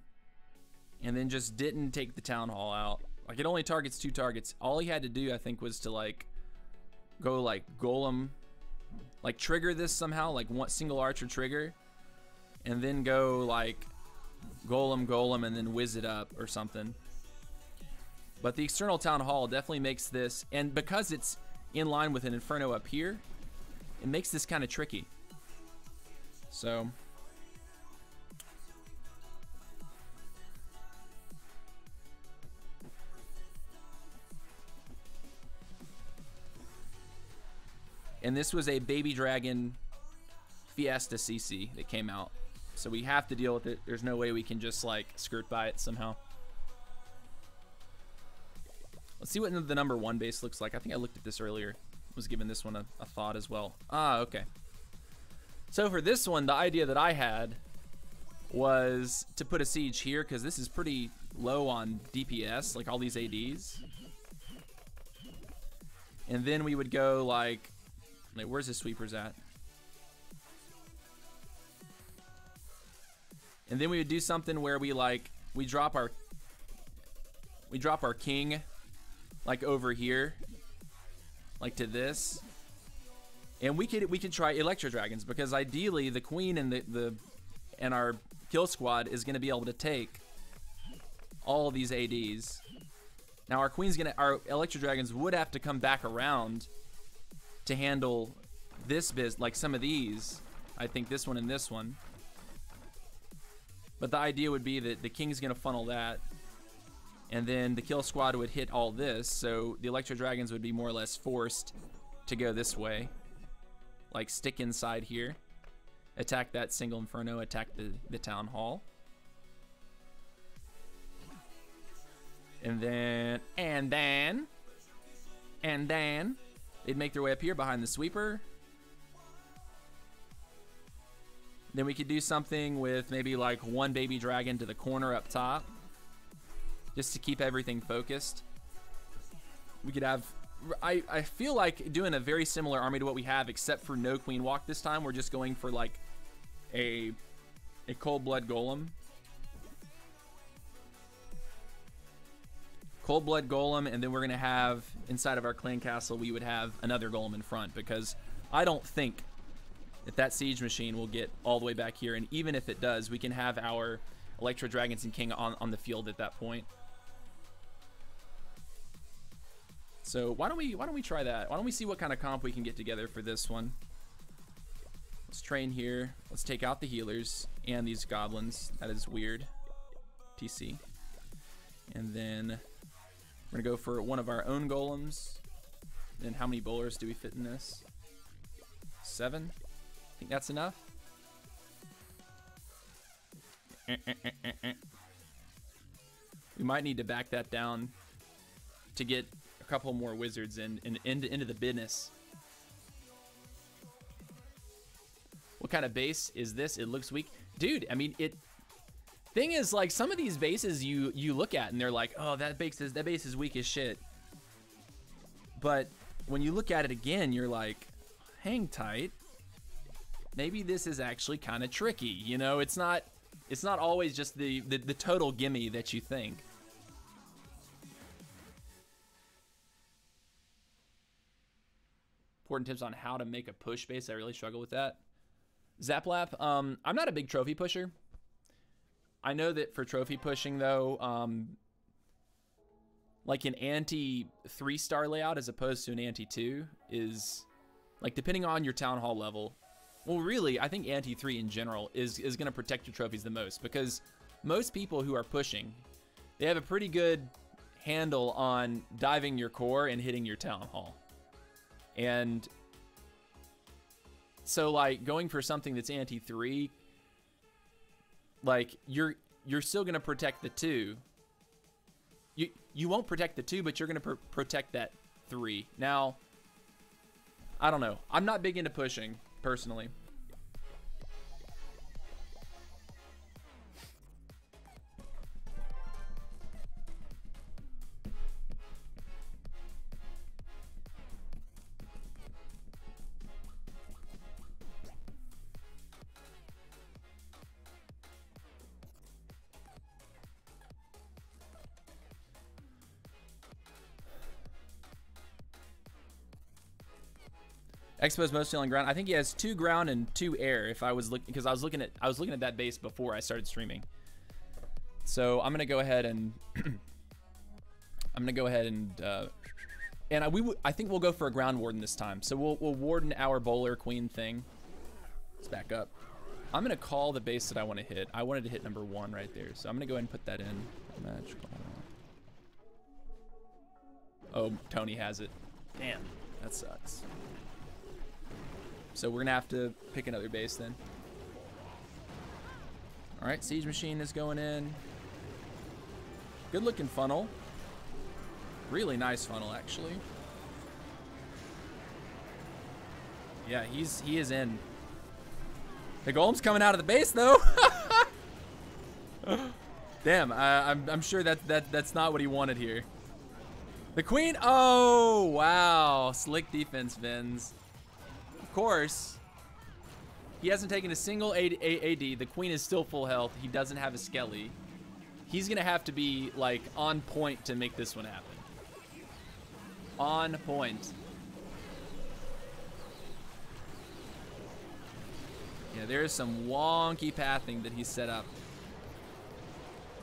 and then just didn't take the town hall out. Like, it only targets 2 targets. All he had to do, I think, was to like go like golem, like trigger this somehow, like one single archer trigger, and then go like golem and then whiz it up or something. But the external town hall definitely makes this, and because it's in line with an inferno up here, it makes this kind of tricky. So and this was a baby dragon Fiesta CC that came out, so we have to deal with it. There's no way we can just like skirt by it somehow. Let's see what the number 1 base looks like. I think I looked at this earlier. Was giving this one a thought as well. Ah, okay. So for this one, the idea that I had was to put a siege here because this is pretty low on DPS, like all these ADs. And then we would go like where's the sweepers at? And then we would do something where we drop our king like over here, like to this, and we could try Electro Dragons because ideally the queen and our kill squad is going to be able to take all of these ADs. Now our Electro Dragons would have to come back around to handle this like some of these. I think this one and this one. But the idea would be that the king's going to funnel that, and then the kill squad would hit all this, so the Electro Dragons would be more or less forced to go this way. Like stick inside here, attack that single inferno, attack the town hall. And then they'd make their way up here behind the sweeper. Then we could do something with maybe like 1 baby dragon to the corner up top, just to keep everything focused. we could have... I feel like doing a very similar army to what we have, except for no queen walk this time. We're just going for like a cold blood golem. Cold blood golem, and then we're gonna have inside of our clan castle, we would have another golem in front, because I don't think that siege machine will get all the way back here, and even if it does, we can have our Electro Dragons and King on the field at that point. So why don't we try that? Why don't we see what kind of comp we can get together for this one? Let's train here. Let's take out the healers and these goblins. That is weird. TC. And then we're gonna go for one of our own golems. Then how many bowlers do we fit in this? 7? I think that's enough. We might need to back that down to get a couple more wizards into the business. What kind of base is this? It looks weak. Dude, I mean, thing is, like, some of these bases you look at and they're like, oh, that base is weak as shit. But when you look at it again, you're like, hang tight. Maybe this is actually kind of tricky. You know, it's not always just the total gimme that you think. Important tips on how to make a push base. I really struggle with that. Zaplap, I'm not a big trophy pusher. I know that for trophy pushing though, like an anti 3-star layout as opposed to an anti 2 is, like, depending on your town hall level. Well, really, I think anti 3 in general is going to protect your trophies the most, because most people who are pushing, they have a pretty good handle on diving your core and hitting your town hall. And so, like, going for something that's anti 3, like, you're still gonna protect the 2. You won't protect the 2, but you're gonna protect that 3. Now, I don't know. I'm not big into pushing personally. Expo's mostly on ground. I think he has 2 ground and 2 air. If I was looking, because I was looking at that base before I started streaming. So I'm gonna go ahead and I think we'll go for a ground warden this time. So we'll warden our bowler queen thing. Let's back up. I'm gonna call the base that I want to hit. I wanted to hit number 1 right there, so I'm gonna go ahead and put that in. Magical. Oh, Tony has it. Damn, that sucks. So we're gonna have to pick another base then. All right, siege machine is going in. Good looking funnel. Really nice funnel, actually. Yeah, he is in. The golem's coming out of the base though. Damn, I'm sure that's not what he wanted here. The queen. Oh wow, slick defense, Vince. Of course, he hasn't taken a single AD. The queen is still full health. He doesn't have a skelly. He's gonna have to be, like, on point to make this one happen. On point. Yeah, there's some wonky pathing that he's set up.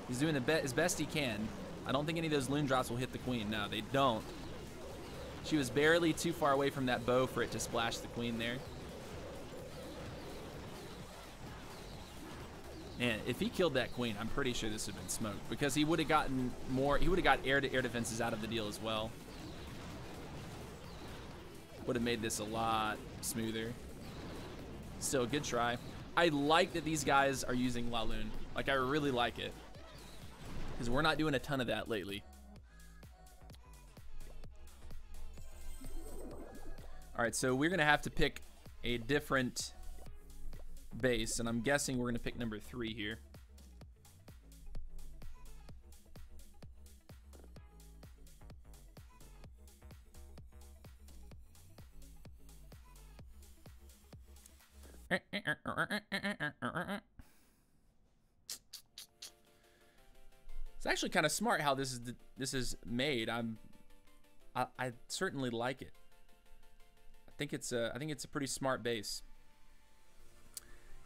He's doing his best he can. I don't think any of those loon drops will hit the queen. No, they don't. She was barely too far away from that bow for it to splash the queen there. Man, if he killed that queen, I'm pretty sure this would have been smoked, because he would have gotten more. He would have got air-to-air defenses out of the deal as well. Would have made this a lot smoother. Still, good try. I like that these guys are using Laloon. Like, I really like it, because we're not doing a ton of that lately. All right, so we're gonna have to pick a different base, and I'm guessing we're gonna pick number 3 here. It's actually kind of smart how this is made. I certainly like it. I think it's a pretty smart base,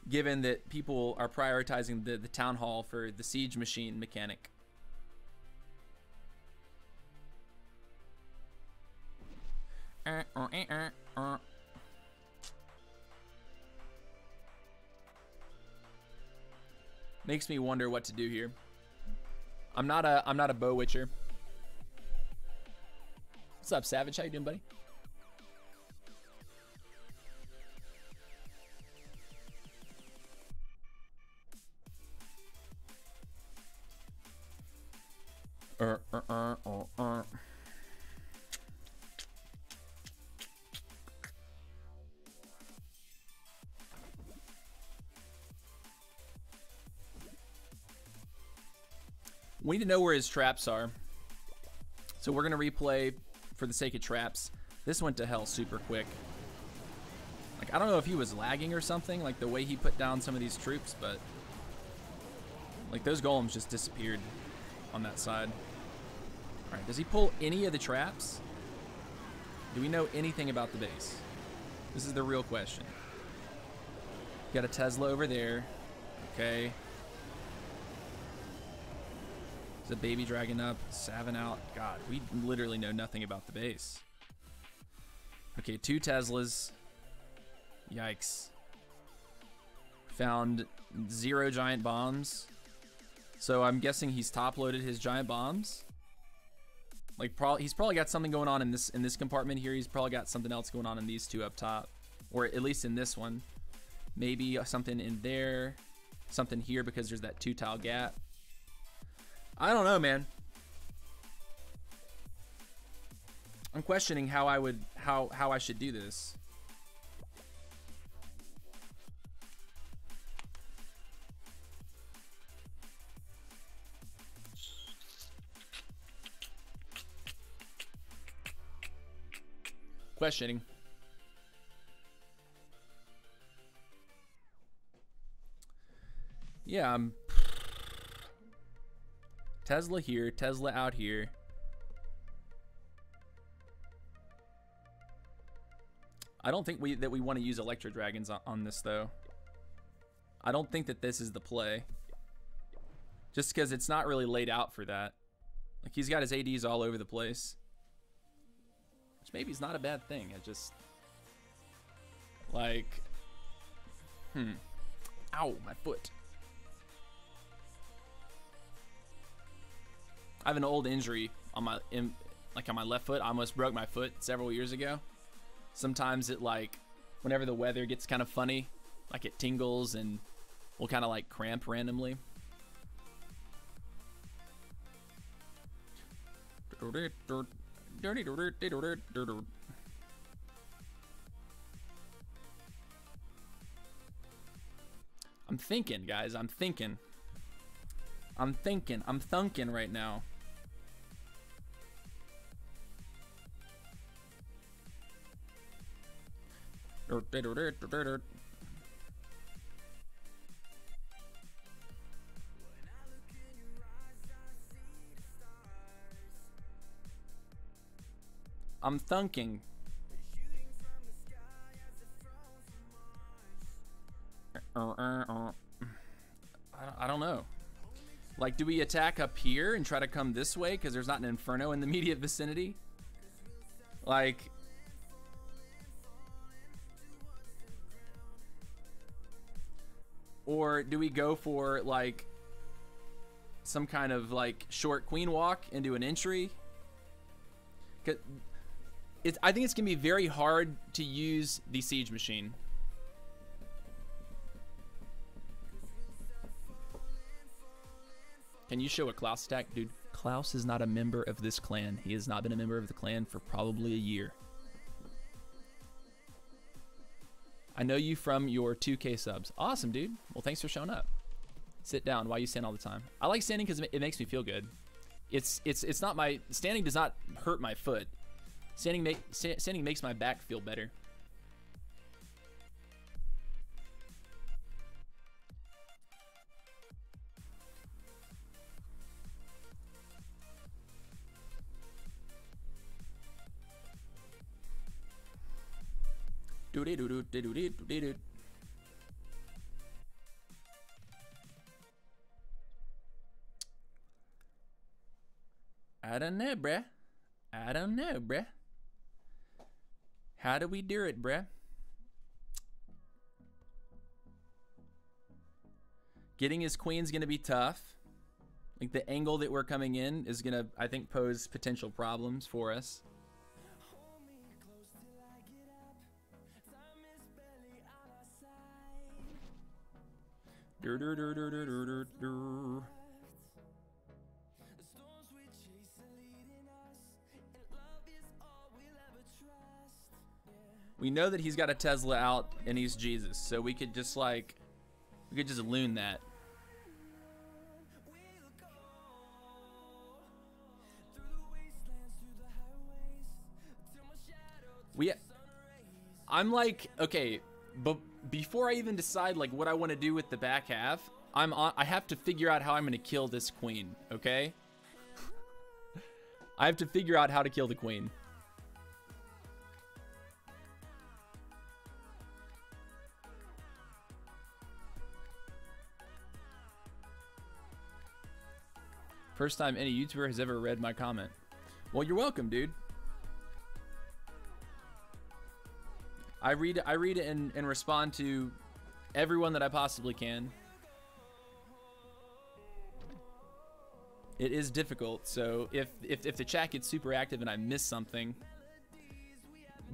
given that people are prioritizing the town hall for the siege machine mechanic. Makes me wonder what to do here. I'm not a bow witcher. What's up, Savage? How you doing, buddy? We need to know where his traps are. So we're going to replay for the sake of traps. This went to hell super quick. Like, I don't know if he was lagging or something, like the way he put down some of these troops, but like those golems just disappeared on that side. All right, does he pull any of the traps? Do we know anything about the base? This is the real question. Got a Tesla over there. Okay. There's a baby dragon up, Savin out. God, we literally know nothing about the base. Okay, 2 Teslas. Yikes. Found 0 giant bombs. So I'm guessing he's top-loaded his giant bombs. Like, he's probably got something going on in this compartment here. He's probably got something else going on in these 2 up top, or at least in this one. Maybe something in there, something here because there's that 2 tile gap. I don't know, man. I'm questioning how I should do this. Questioning. Yeah, I'm Tesla here, Tesla out here. I don't think we want to use Electro Dragons on this though. I don't think that this is the play. Just because it's not really laid out for that. Like, he's got his ADs all over the place. Which maybe is not a bad thing. It just, like, ow, my foot. I have an old injury on my on my left foot. I almost broke my foot several years ago. Sometimes it, like, whenever the weather gets kind of funny, like, it tingles and will kind of like cramp randomly. I'm thinking, guys. I'm thinking right now. I'm thunking. I don't know. Like, do we attack up here and try to come this way because there's not an inferno in the immediate vicinity? Like, or do we go for, like, some kind of, like, short queen walk into an entry? I think it's gonna be very hard to use the siege machine. Can you show a Klaus attack? Dude, Klaus is not a member of this clan. He has not been a member of the clan for probably a year. I know you from your 2K subs. Awesome, dude. Well, thanks for showing up. Sit down. Why you stand all the time? I like standing because it makes me feel good. It's not my standing does not hurt my foot. Standing makes my back feel better. I don't know, bruh. I don't know, bruh. How do we do it, bruh? Getting his queen's gonna be tough. Like the angle that we're coming in is gonna, I think, pose potential problems for us. We know that he's got a Tesla out and he's Jesus, so we could just like, we could just loon that. I'm like, okay, but before I even decide like what I want to do with the back half, I have to figure out how I'm going to kill this queen, okay? I have to figure out how to kill the queen. First time any YouTuber has ever read my comment. Well, you're welcome, dude. I read it and respond to everyone that I possibly can. It is difficult, so if the chat gets super active and I miss something,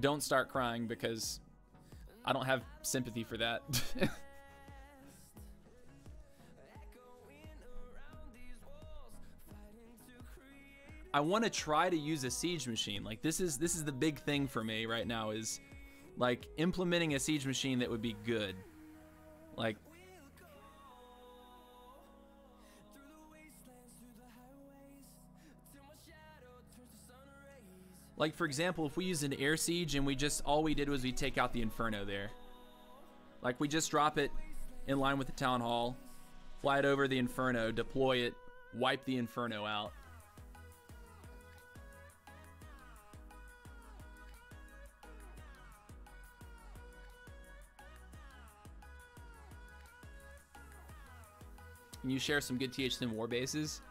don't start crying because I don't have sympathy for that. I want to try to use a siege machine. Like this is the big thing for me right now, is like implementing a siege machine that would be good. Like for example, if we use an air siege and all we did was we take out the Inferno there. Like we just drop it in line with the town hall, fly it over the Inferno, deploy it, wipe the Inferno out. Can you share some good TH10 war bases?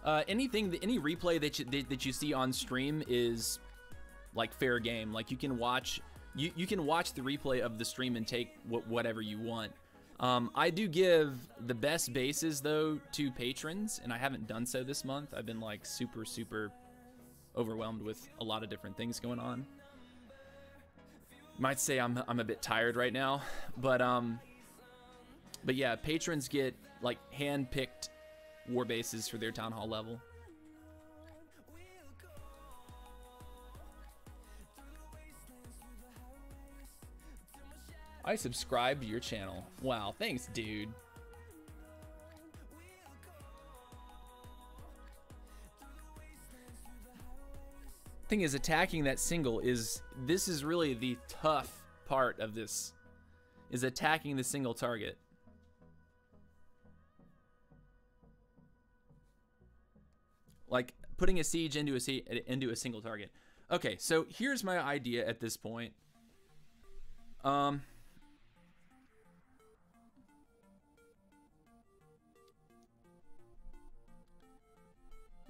Any replay that you see on stream is like fair game. Like you can watch the replay of the stream and take whatever you want. I do give the best bases though to patrons, and I haven't done so this month. I've been like super overwhelmed with a lot of different things going on. Might say I'm a bit tired right now, but yeah, patrons get like hand-picked war bases for their town hall level. I subscribe to your channel. Wow, thanks, dude. Thing is, attacking that single this is really the tough part of this, is attacking the single target. Like putting a siege into a single target. Okay, so here's my idea at this point.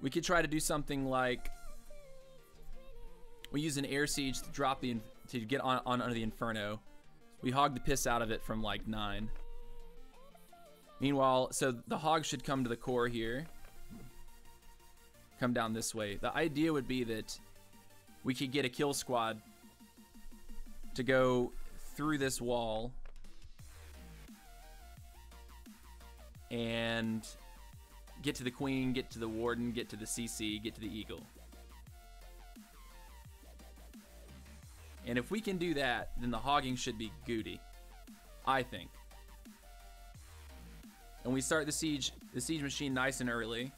We could try to do something like we use an air siege to drop to get on under the Inferno. We hog the piss out of it from like 9. Meanwhile, so the hog should come to the core here. Come down this way. The idea would be that we could get a kill squad to go through this wall and get to the queen, get to the warden, get to the CC, get to the eagle. And if we can do that, then the hogging should be goody, I think. And we start the siege machine nice and early.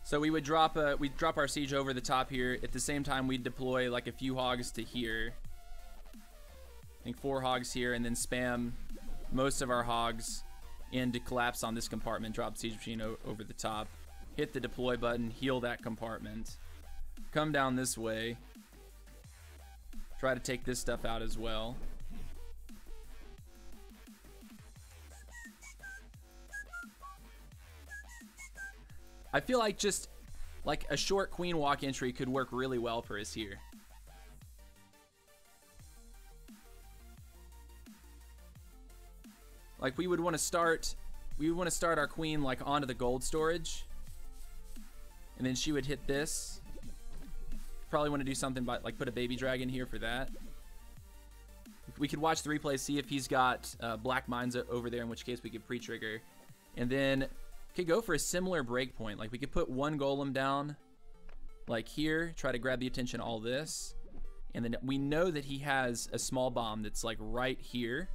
So we would drop our siege over the top here. At the same time, we'd deploy like a few hogs to here. I think 4 hogs here, and then spam most of our hogs and to collapse on this compartment, drop Siege Machine over the top, hit the deploy button, heal that compartment, come down this way, try to take this stuff out as well. I feel like just like a short queen walk entry could work really well for us here. Like we would want to start our queen like onto the gold storage, and then she would hit this. Probably want to do something by like put a baby dragon here for that. We could watch the replay, see if he's got black mines over there, in which case we could pre-trigger, and then could go for a similar breakpoint. Like we could put one golem down like here, try to grab the attention, all this, and then we know that he has a small bomb that's like right here.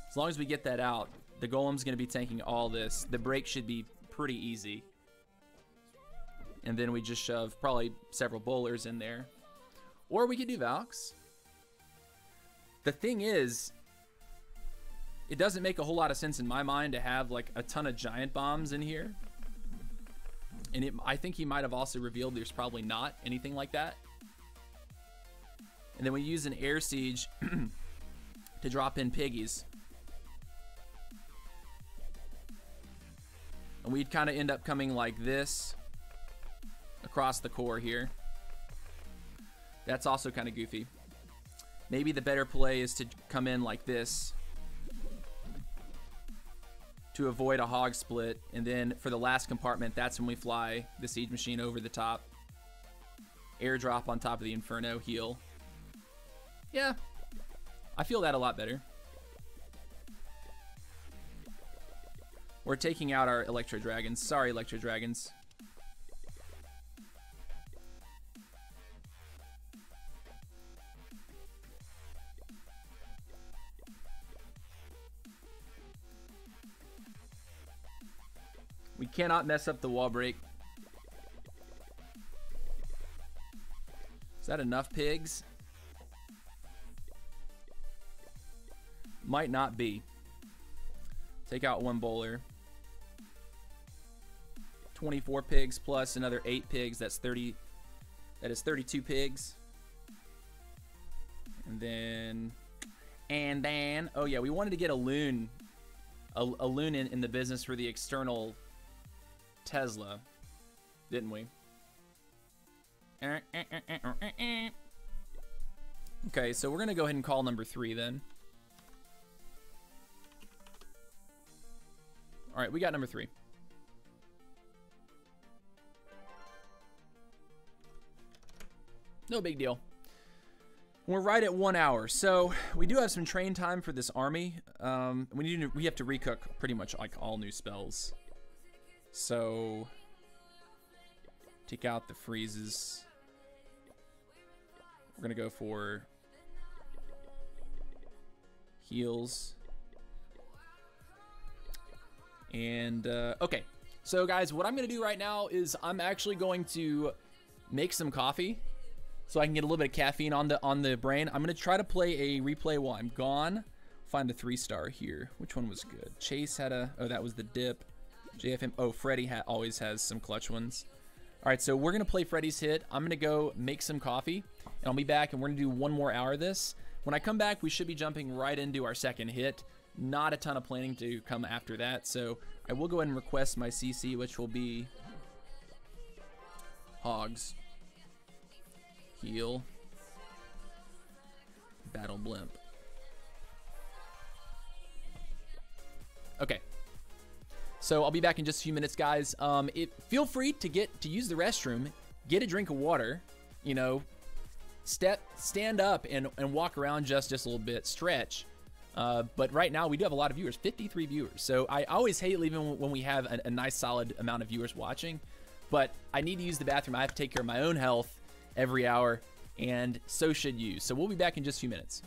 As long as we get that out, the golem's going to be tanking all this. The break should be pretty easy. And then we just shove probably several bowlers in there. Or we could do Valks. The thing is, it doesn't make a whole lot of sense in my mind to have like a ton of giant bombs in here. And I think he might have also revealed there's probably not anything like that. And then we use an air siege to drop in piggies. And we'd kind of end up coming like this across the core here. That's also kind of goofy. Maybe the better play is to come in like this to avoid a hog split. And then for the last compartment, that's when we fly the Siege Machine over the top. Airdrop on top of the Inferno, heal. Yeah, I feel that a lot better. We're taking out our Electro Dragons. Sorry, Electro Dragons. We cannot mess up the wall break. Is that enough pigs? Might not be. Take out one bowler. 24 pigs plus another 8 pigs. That's 30. That is 32 pigs. And then, oh yeah, we wanted to get a loon, a loon in the business for the external Tesla, didn't we? Okay, so we're gonna go ahead and call number 3 then. All right, we got number 3. No big deal. We're right at 1 hour, so we do have some train time for this army. We have to recook pretty much like all new spells. So take out the freezes. We're gonna go for heals. And okay, so guys, what I'm gonna do right now is I'm actually going to make some coffee so I can get a little bit of caffeine on the brain. I'm gonna try to play a replay while I'm gone. Find a 3-star here. Which one was good? Chase had a, oh, that was the dip. JFM, oh, Freddy always has some clutch ones. All right, so we're gonna play Freddy's hit. I'm gonna go make some coffee, and I'll be back, and we're gonna do 1 more hour of this. When I come back, we should be jumping right into our second hit. Not a ton of planning to come after that, so I will go ahead and request my CC, which will be Hogs, Heal, Battle Blimp. Okay, so I'll be back in just a few minutes, guys. Feel free to use the restroom, get a drink of water, you know, stand up and walk around just a little bit, stretch. But right now we do have a lot of viewers, 53 viewers. So I always hate leaving when we have a nice solid amount of viewers watching, but I need to use the bathroom. I have to take care of my own health every hour, and so should you. So we'll be back in just a few minutes.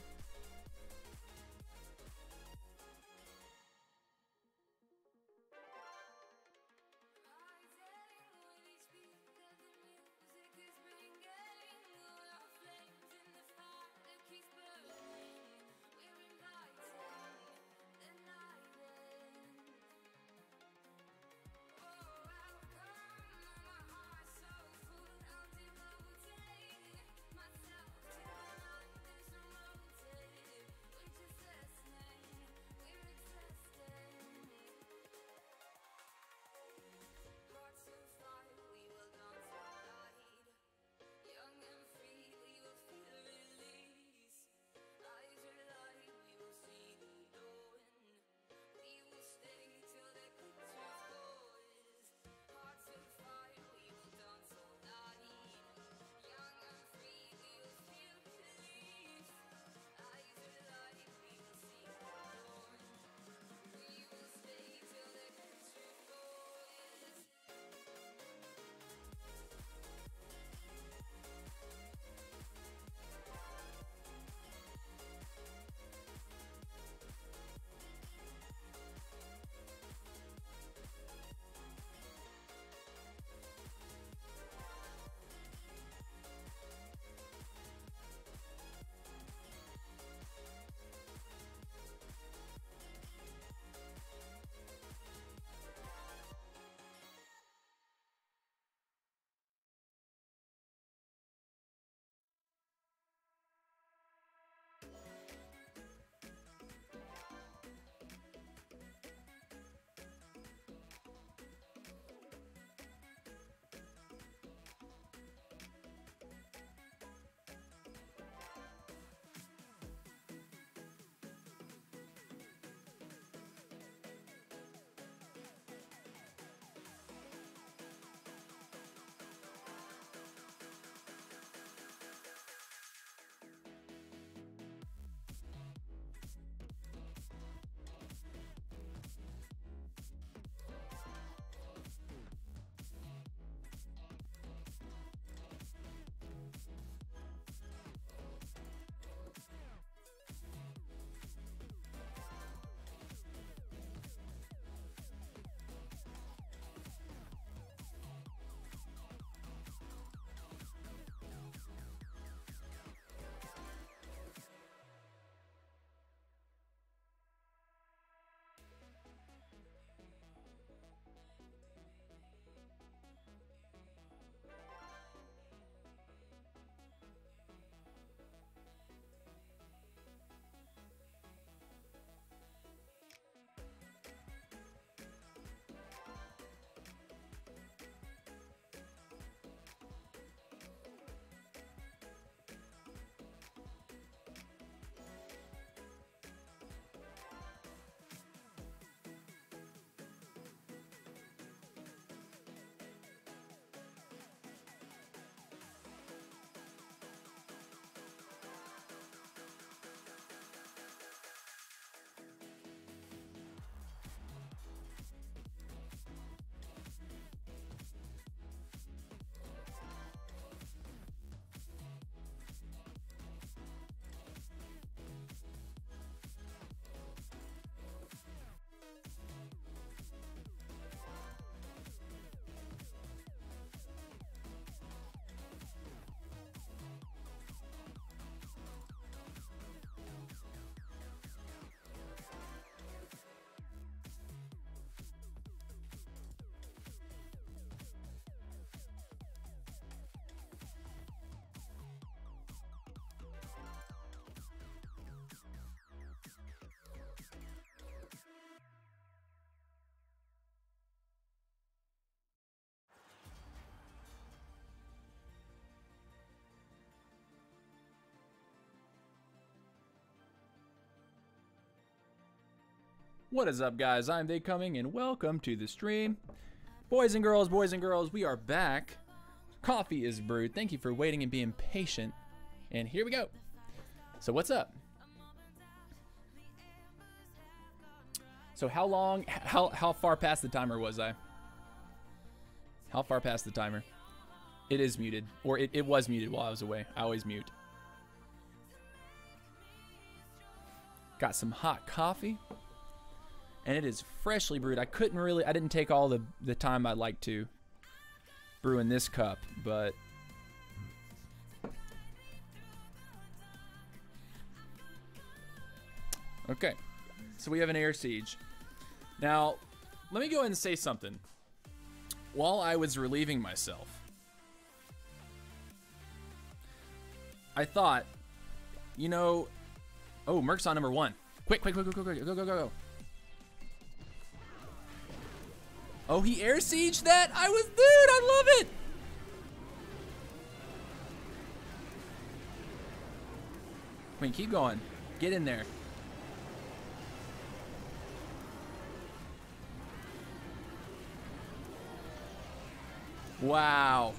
What is up, guys? I'm They Coming, and welcome to the stream. Boys and girls, we are back. Coffee is brewed. Thank you for waiting and being patient. And here we go. So what's up? So how far past the timer was I? How far past the timer? It is muted, or it was muted while I was away. I always mute. Got some hot coffee, and it is freshly brewed. I didn't take all the time I'd like to brew in this cup, but okay. So we have an air siege. Now, let me go ahead and say something. While I was relieving myself, I thought, you know, oh, Merc's on number 1. Quick, go. Oh, he air sieged that? Dude, I love it. Wait, keep going. Get in there. Wow.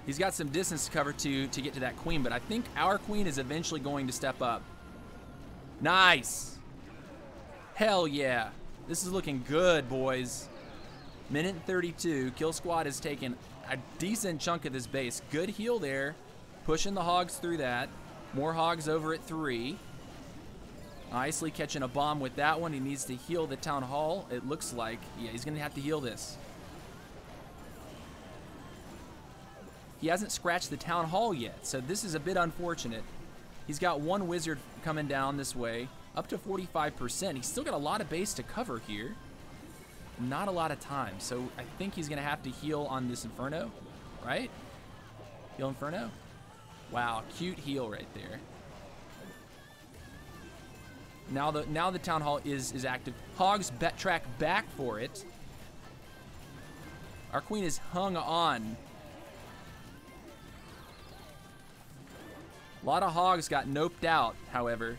He's got some distance to cover to get to that queen, but I think our queen is eventually going to step up. Nice. Hell yeah. This is looking good, boys. Minute 32. Kill squad has taken a decent chunk of this base. Good heal there. Pushing the hogs through that. More hogs over at 3. Nicely catching a bomb with that one. He needs to heal the town hall, it looks like. Yeah, he's going to have to heal this. He hasn't scratched the town hall yet, so this is a bit unfortunate. He's got one wizard coming down this way, up to 45%. He's still got a lot of base to cover here. Not a lot of time, so I think he's gonna have to heal on this Inferno, right? Heal Inferno? Wow, cute heal right there. Now the town hall is active. Hogs track back for it. Our queen is hung on. A lot of hogs got noped out, however.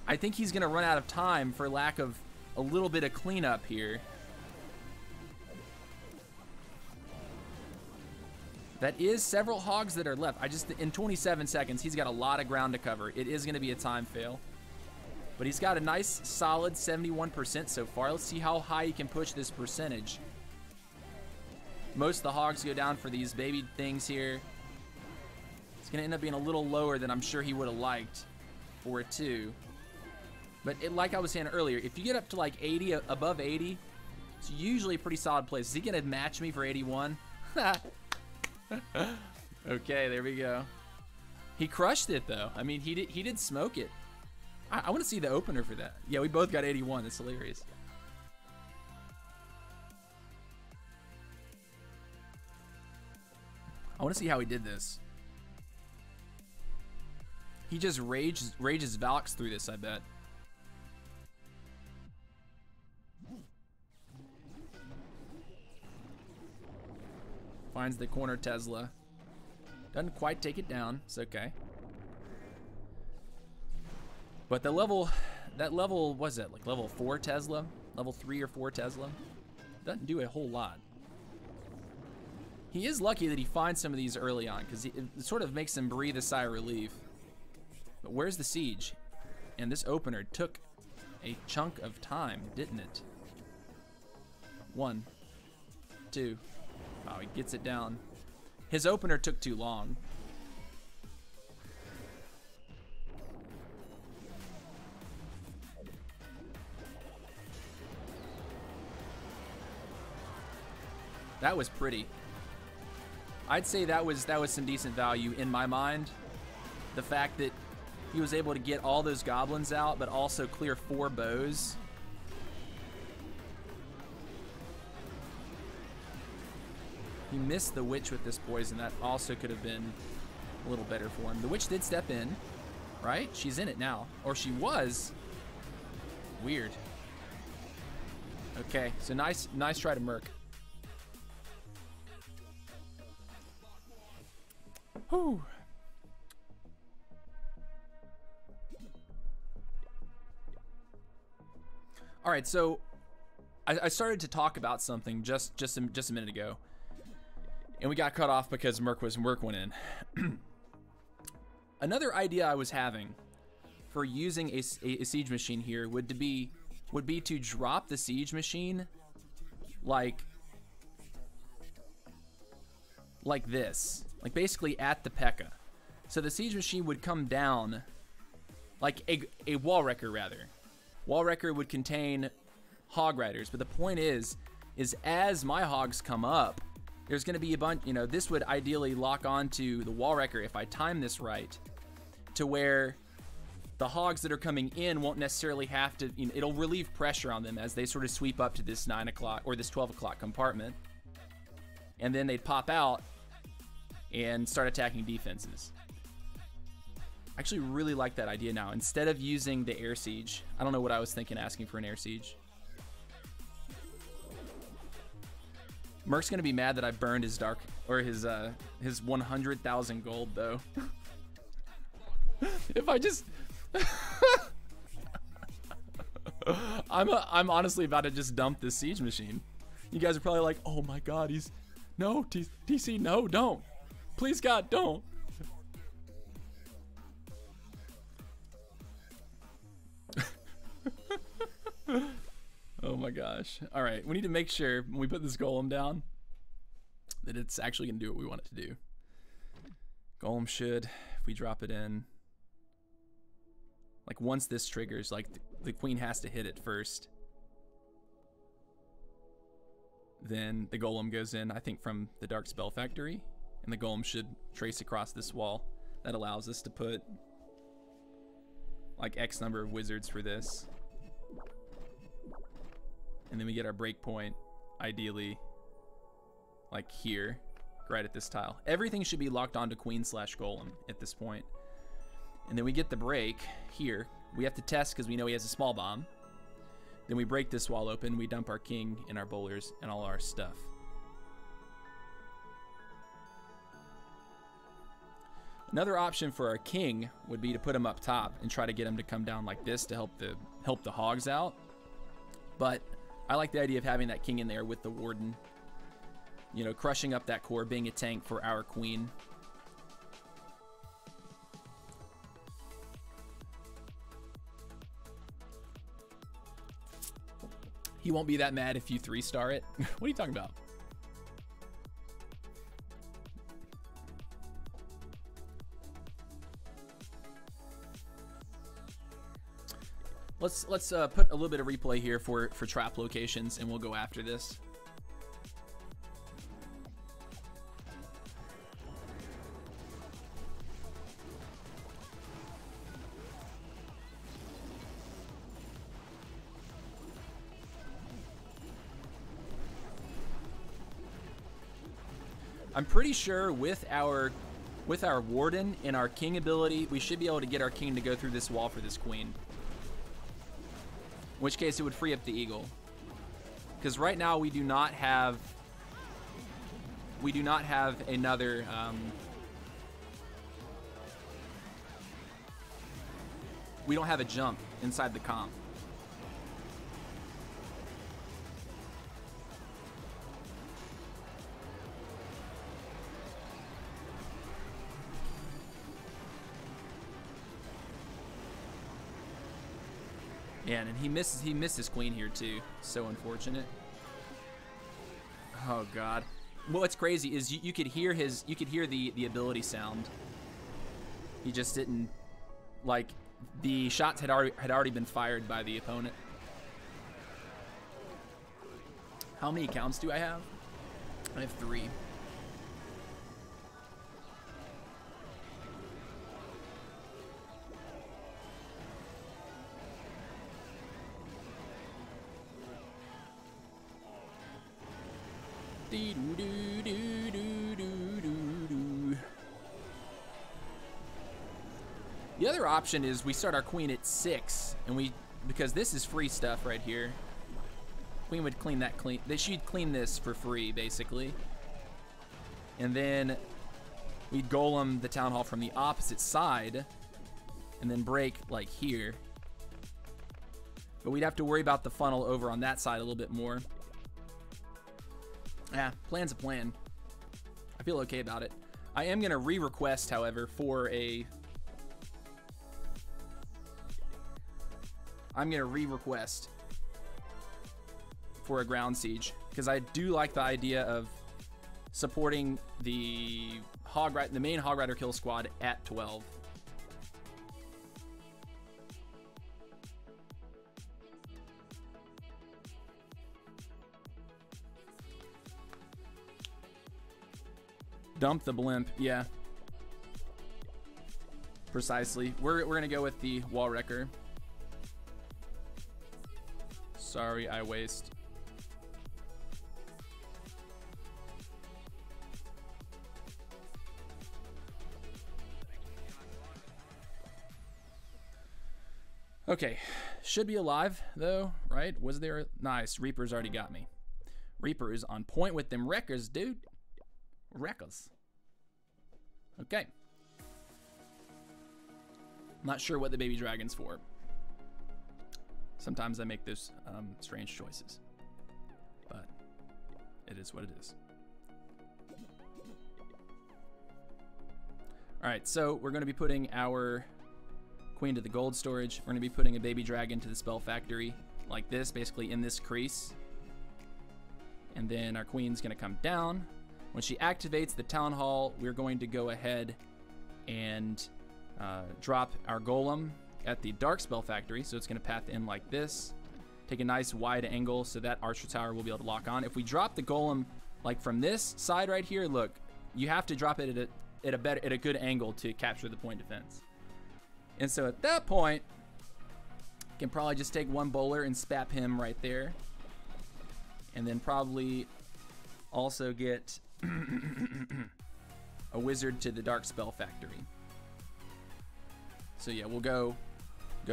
I think he's going to run out of time for lack of a little bit of cleanup here. That is several hogs that are left. In 27 seconds, he's got a lot of ground to cover. It is going to be a time fail. But he's got a nice, solid 71% so far. Let's see how high he can push this percentage. Most of the hogs go down for these baby things here. It's going to end up being a little lower than I'm sure he would have liked for it too. But like I was saying earlier, if you get up to like 80, above 80, it's usually a pretty solid place. Is he going to match me for 81? Okay, there we go. He crushed it though. I mean, he did smoke it. I want to see the opener for that. Yeah, we both got 81. That's hilarious. I want to see how he did this. He just rages Valks through this, I bet. Finds the corner Tesla. Doesn't quite take it down. It's okay. But that level, what was it? Like level 4 Tesla? Level 3 or 4 Tesla? Doesn't do a whole lot. He is lucky that he finds some of these early on, because it sort of makes him breathe a sigh of relief. But where's the siege? And this opener took a chunk of time, didn't it? 1, 2. Wow, he gets it down. His opener took too long. That was pretty. I'd say that was some decent value in my mind. The fact that he was able to get all those goblins out, but also clear 4 bows. He missed the witch with this poison. That also could have been a little better for him. The witch did step in, right? She's in it now. Or she was. Weird. Okay, so nice try to Merc. Whew. All right, so I started to talk about something just a minute ago, and we got cut off because Merc went in. Another idea I was having for using a siege machine here would be to drop the siege machine like this, like basically at the P.E.K.K.A. So the siege machine would come down like a wall wrecker, rather. Wall wrecker would contain hog riders, but the point is as my hogs come up, there's going to be a bunch, you know, this would ideally lock onto the wall wrecker if I time this right, to where the hogs that are coming in won't necessarily have to, you know, it'll relieve pressure on them as they sort of sweep up to this 9 o'clock or this 12 o'clock compartment, and then they'd pop out and start attacking defenses. I actually really like that idea now. Instead of using the air siege, I don't know what I was thinking asking for an air siege. Merc's gonna be mad that I burned his his 100,000 gold though. If I just I'm honestly about to just dump this siege machine. You guys are probably like, oh my god, no, TC, no, don't. Please God, don't. Oh my gosh. All right, we need to make sure when we put this golem down that it's actually gonna do what we want it to do. Golem should, if we drop it in, like once this triggers, like the queen has to hit it first. Then the golem goes in, I think from the Dark Spell Factory, and the golem should trace across this wall. That allows us to put like X number of wizards for this. And then we get our breakpoint, ideally, like here, right at this tile. Everything should be locked onto queen/golem at this point. And then we get the break here. We have to test because we know he has a small bomb. Then we break this wall open. We dump our king and our bowlers and all our stuff. Another option for our king would be to put him up top and try to get him to come down like this to help the hogs out. But I like the idea of having that king in there with the warden, you know, crushing up that core, being a tank for our queen. He won't be that mad if you 3-star it. What are you talking about? Let's put a little bit of replay here for trap locations, and we'll go after this. I'm pretty sure with our warden and our king ability, we should be able to get our king to go through this wall for this queen. In which case it would free up the eagle. Because right now we do not have another we don't have a jump inside the comp. Yeah, and he missed his queen here too. So unfortunate. Oh god. What's crazy is you could hear the ability sound. He just didn't, like, the shots had already been fired by the opponent. How many accounts do I have? I have 3. The other option is we start our queen at 6, and because this is free stuff right here. Queen would clean. She'd clean this for free, basically. And then we'd golem the town hall from the opposite side, and then break like here. But we'd have to worry about the funnel over on that side a little bit more. Yeah, plan's a plan. I feel okay about it. I am going to re-request, however, for a... I'm going to re-request for a ground siege, because I do like the idea of supporting the main Hog Rider kill squad at 12. Dump the blimp, yeah. Precisely. We're gonna go with the wall wrecker. Sorry, I waste. Okay, should be alive though, right? Was there? Nice, Reaper's already got me. Reaper is on point with them wreckers, dude. Wreckers. Okay. Not sure what the baby dragon's for. Sometimes I make those strange choices, but it is what it is. All right, so we're going to be putting our queen to the gold storage. We're going to be putting a baby dragon to the spell factory like this, basically in this crease. And then our queen's going to come down. When she activates the town hall, we're going to go ahead and drop our golem at the dark spell factory. So it's going to path in like this. Take a nice wide angle so that archer tower will be able to lock on. If we drop the golem like from this side right here, look, you have to drop it at a good angle to capture the point defense. And so at that point, you can probably just take one bowler and spap him right there. And then probably also get a wizard to the dark spell factory. So yeah, we'll go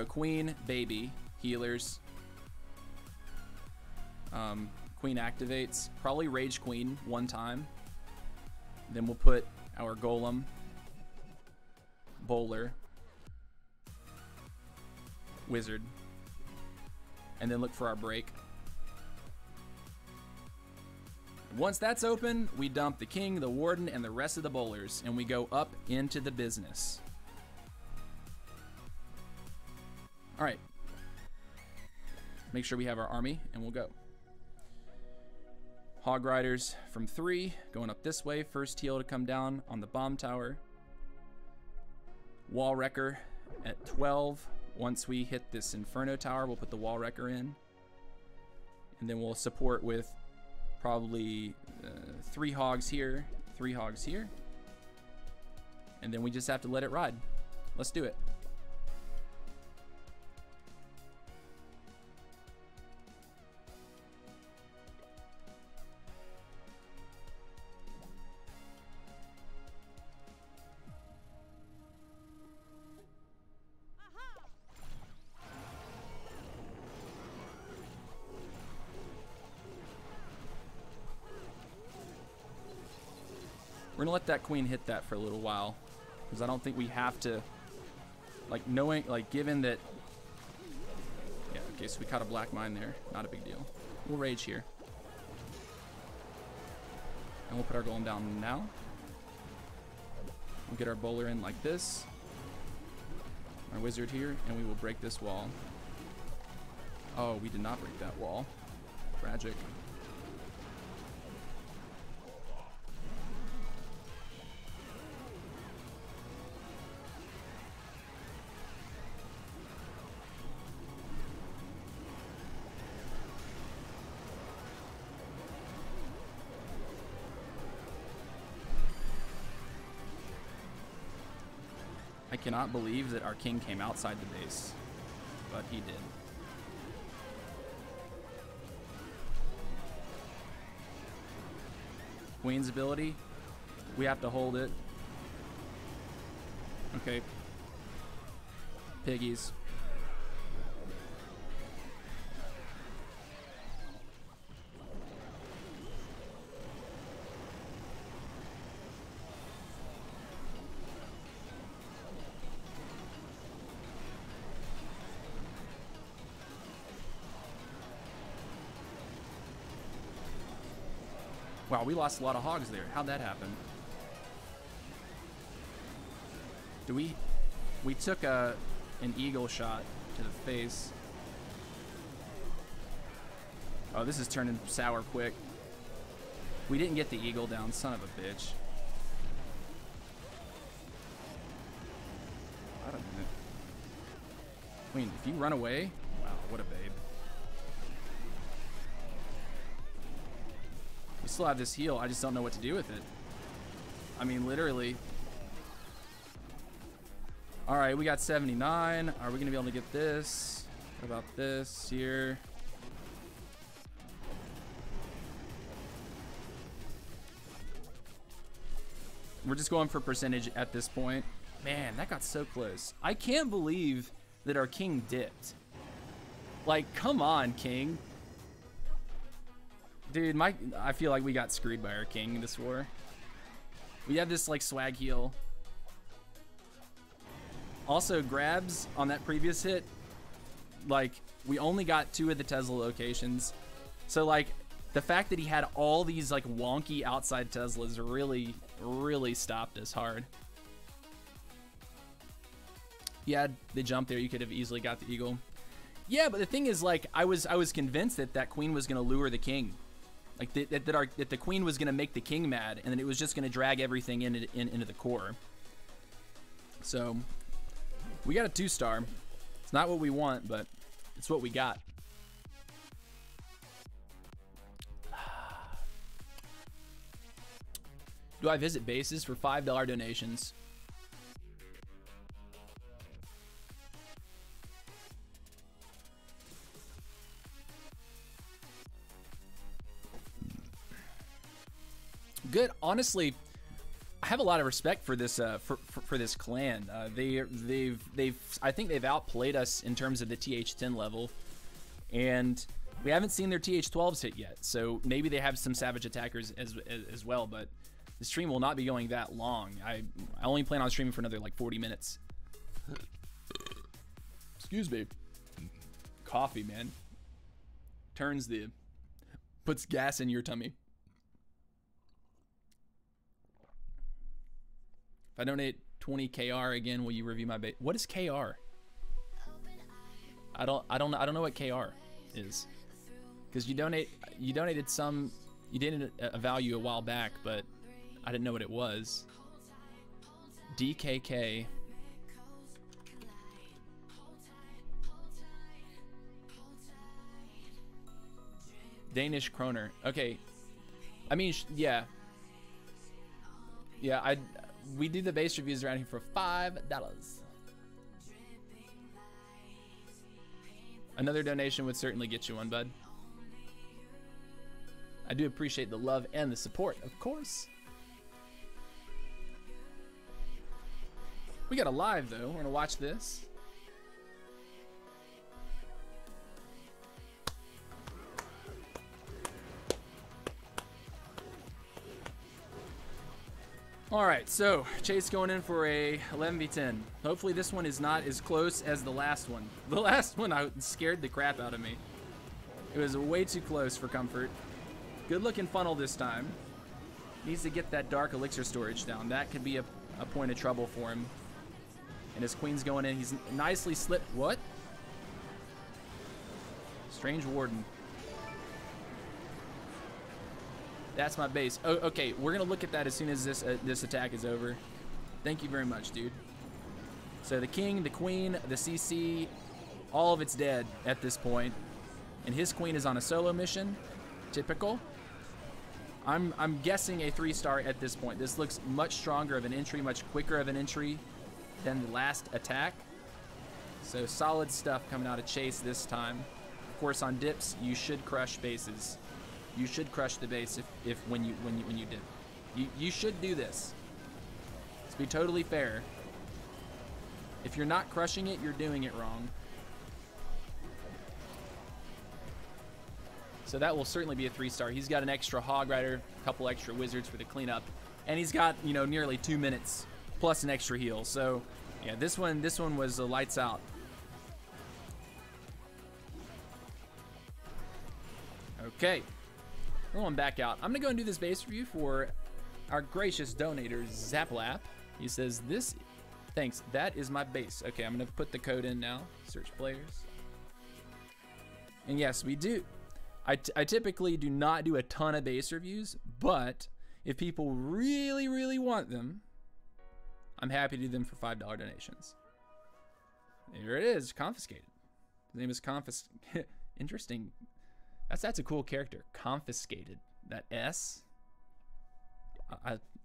queen, baby, healers. Queen activates, probably rage queen one time. Then we'll put our golem, bowler, wizard, and then look for our break. Once that's open, we dump the king, the warden, and the rest of the bowlers, and we go up into the business. All right. Make sure we have our army, and we'll go. Hog Riders from 3, going up this way. First heal to come down on the bomb tower. Wall Wrecker at 12. Once we hit this Inferno tower, we'll put the Wall Wrecker in. And then we'll support with probably 3 hogs here, 3 hogs here. And then we just have to let it ride. Let's do it. We're gonna let that queen hit that for a little while, because I don't think we have to, like, knowing, like, given that, yeah, okay, so we caught a black mine there, not a big deal. We'll rage here. And we'll put our golem down now. We'll get our bowler in like this, our wizard here, and we will break this wall. Oh, we did not break that wall. Tragic. I cannot believe that our king came outside the base, but he did. Queen's ability, we have to hold it. Okay. Piggies. Wow, we lost a lot of hogs there. How'd that happen? We took an eagle shot to the face. Oh, this is turning sour quick. We didn't get the eagle down, son of a bitch. I don't know. Queen, if you run away, wow, what a babe. We still have this heal, I just don't know what to do with it. I mean, literally. All right, we got 79. Are we gonna be able to get this? What about this here? We're just going for percentage at this point. Man, that got so close. I can't believe that our king dipped. Like, come on, king. Dude, I feel like we got screwed by our king in this war. We have this, like, swag heal. Also, grabs on that previous hit, like, we only got 2 of the Tesla locations. So, like, the fact that he had all these, like, wonky outside Teslas really stopped us hard. Yeah, the jump there, you could have easily got the eagle. Yeah, but the thing is, like, I was convinced that queen was gonna lure the king, like that the queen was gonna make the king mad, and then it was just gonna drag everything into the core. So we got a 2-star. It's not what we want, but it's what we got. Do I visit bases for $5 donations? Good. Honestly, I have a lot of respect for this for this clan. I think they've outplayed us in terms of the TH10 level, and we haven't seen their TH12s hit yet. So maybe they have some savage attackers as well, but the stream will not be going that long. I only plan on streaming for another like 40 minutes. Excuse me. Coffee, man. Puts gas in your tummy. If I donate 20 KR again, will you review my bait? What is KR? I don't know what KR is. Because you donated a value a while back, but I didn't know what it was. DKK. Danish kroner. Okay. I mean, yeah. Yeah, we do the base reviews around here for $5. Another donation would certainly get you one, bud. I do appreciate the love and the support, of course. We got a live, though. We're going to watch this. All right, so Chase going in for a 11v10. Hopefully this one is not as close as the last one. The last one scared the crap out of me. It was way too close for comfort. Good looking funnel this time. Needs to get that dark elixir storage down. That could be a point of trouble for him. And his queen's going in. He's nicely slipped. What? Strange warden. That's my base. Oh, okay, we're gonna look at that as soon as this attack is over. Thank you very much, dude. So the king, the queen, the CC, all of it's dead at this point. And his queen is on a solo mission. Typical. I'm guessing a 3-star at this point. This looks much stronger of an entry, much quicker of an entry than the last attack. So solid stuff coming out of Chase this time. Of course, on dips, you should crush bases. You should crush the base when you dip. You should do this. Let's be totally fair. If you're not crushing it, you're doing it wrong. So that will certainly be a 3-star. He's got an extra hog rider, a couple extra wizards for the cleanup, and he's got, you know, nearly 2 minutes plus an extra heal. So yeah, this one was lights out. Okay. We're going back out. I'm gonna go and do this base review for our gracious donator, Zaplap. He says, thanks, that is my base. Okay, I'm gonna put the code in now. Search players. And yes, we do. I typically do not do a ton of base reviews, but if people really, really want them, I'm happy to do them for $5 donations. There it is, Confiscated. His name is Interesting. That's a cool character. Confiscated. That S.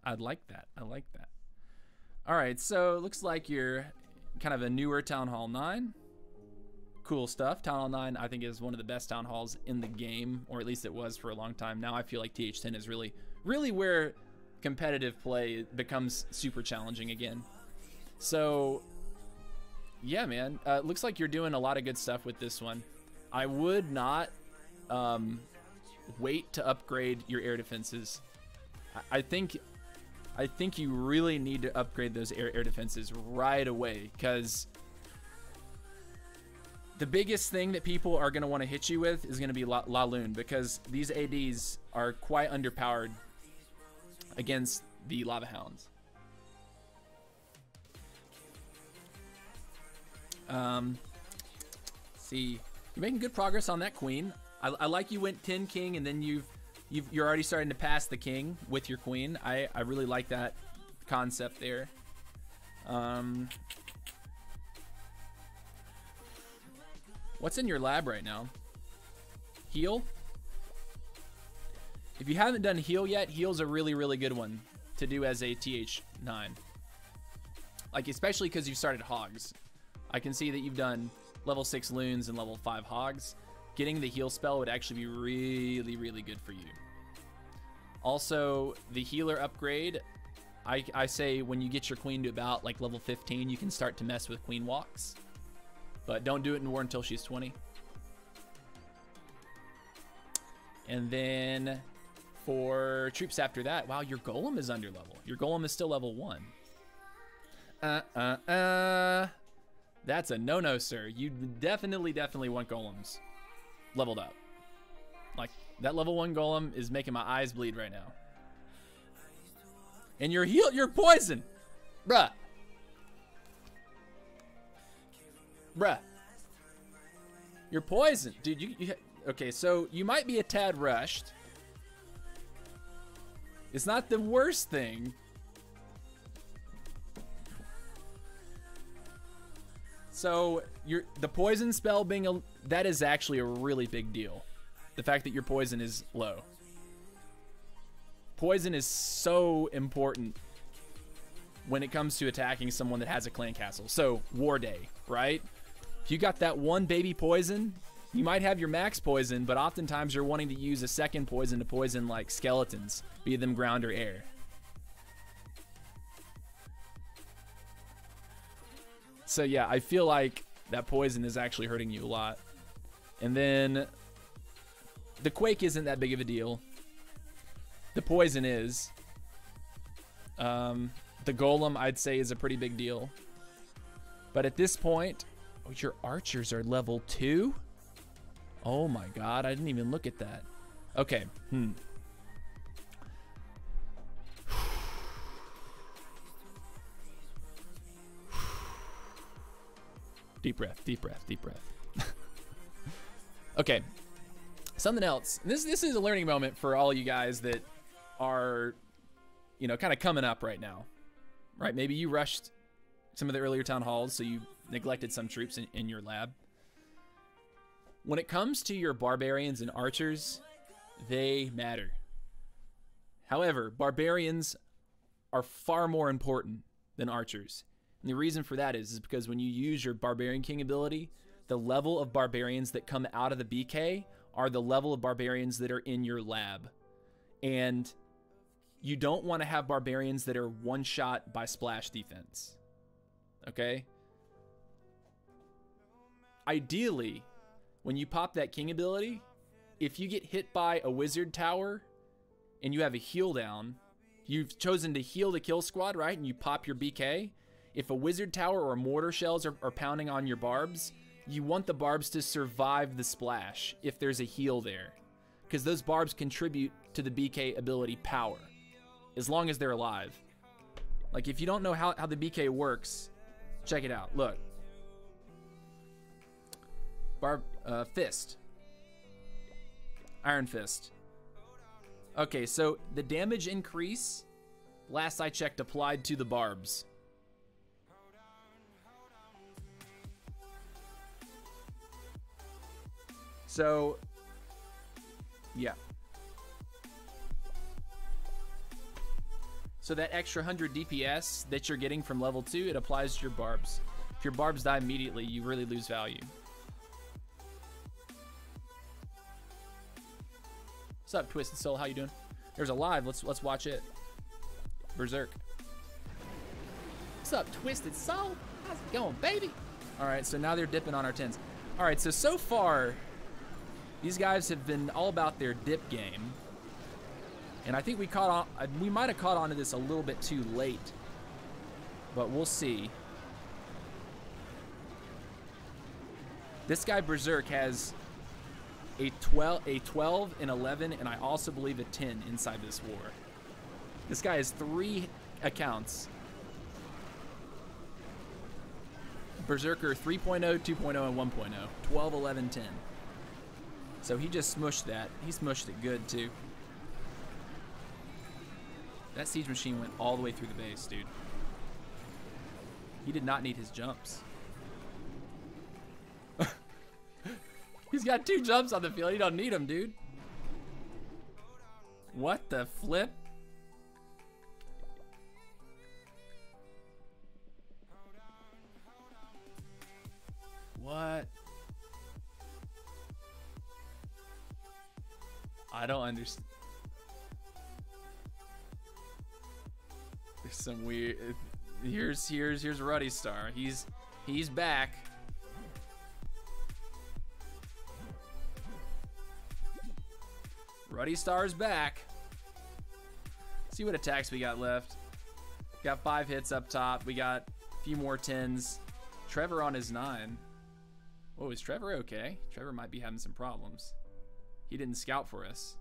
I'd like that. I like that. All right, so it looks like you're kind of a newer Town Hall 9. Cool stuff. Town Hall 9, I think, is one of the best Town Halls in the game, or at least it was for a long time. Now I feel like TH10 is really where competitive play becomes super challenging again. So, yeah, man. Looks like you're doing a lot of good stuff with this one. I would not wait to upgrade your air defenses. I think you really need to upgrade those air defenses right away, because the biggest thing that people are going to want to hit you with is going to be Laloon, because these ADs are quite underpowered against the Lava Hounds. See, you're making good progress on that queen. I like you went 10 king, and then you're already starting to pass the king with your queen. I really like that concept there. What's in your lab right now? Heal? If you haven't done heal yet, heal's a really, really good one to do as a TH9. Like, especially because you started hogs. I can see that you've done level 6 loons and level 5 hogs. Getting the heal spell would actually be really, really good for you. Also, the healer upgrade, I say when you get your queen to about like level 15, you can start to mess with queen walks. But don't do it in war until she's 20. And then for troops after that, wow, your golem is under level. Your golem is still level 1. That's a no-no, sir. You definitely want golems leveled up. Like, that level 1 golem is making my eyes bleed right now. And you're poison. Bruh. Bruh. You're poison. Dude, okay, so you might be a tad rushed. It's not the worst thing. So the poison spell being that is actually a really big deal. The fact that your poison is low. Poison is so important when it comes to attacking someone that has a clan castle. So War Day, right? If you got that one baby poison, you might have your max poison, but oftentimes you're wanting to use a second poison to poison like skeletons, be them ground or air. So yeah, I feel like that poison is actually hurting you a lot. And then the quake isn't that big of a deal. The poison is. The golem, I'd say, is a pretty big deal. But at this point, oh, your archers are level 2? Oh my god, I didn't even look at that. Okay, Deep breath, deep breath, deep breath. Okay, something else. This is a learning moment for all you guys that are, you know, kind of coming up right now. Right, maybe you rushed some of the earlier town halls, so you neglected some troops in your lab. When it comes to your barbarians and archers, they matter. However, barbarians are far more important than archers. And the reason for that is because when you use your Barbarian King ability, the level of barbarians that come out of the BK are the level of barbarians that are in your lab. And you don't want to have barbarians that are one-shot by splash defense. Okay? Ideally, when you pop that king ability, if you get hit by a wizard tower and you have a heal down, you've chosen to heal the kill squad, right? And you pop your BK. If a wizard tower or mortar shells are pounding on your barbs, you want the barbs to survive the splash if there's a heal there. because those barbs contribute to the BK ability power, as long as they're alive. Like, if you don't know how the BK works, check it out. Look. Fist. Iron Fist. Okay, so the damage increase, last I checked, applied to the barbs. So, yeah. So that extra 100 DPS that you're getting from level 2, it applies to your barbs. If your barbs die immediately, you really lose value. What's up, Twisted Soul? How you doing? There's a live. Let's watch it. Berserk. What's up, Twisted Soul? How's it going, baby? All right, so now they're dipping on our 10s. All right, so far, these guys have been all about their dip game. And I think we might have caught on to this a little bit too late, but we'll see. This guy Berserk has a 12, an 11, and I also believe a 10 inside this war. This guy has 3 accounts. Berserker 3.0, 2.0, and 1.0. 12, 11, 10. So he just smushed that. He smushed it good too. That siege machine went all the way through the base, dude. He did not need his jumps. He's got 2 jumps on the field. He don't need them, dude. What the flip? What? I don't understand. There's some weird. Here's Ruddy Star. He's back. Ruddy Star's back. See what attacks we got left. Got 5 hits up top. We got a few more 10s. Trevor on his 9. Oh, is Trevor okay? Trevor might be having some problems. He didn't scout for us.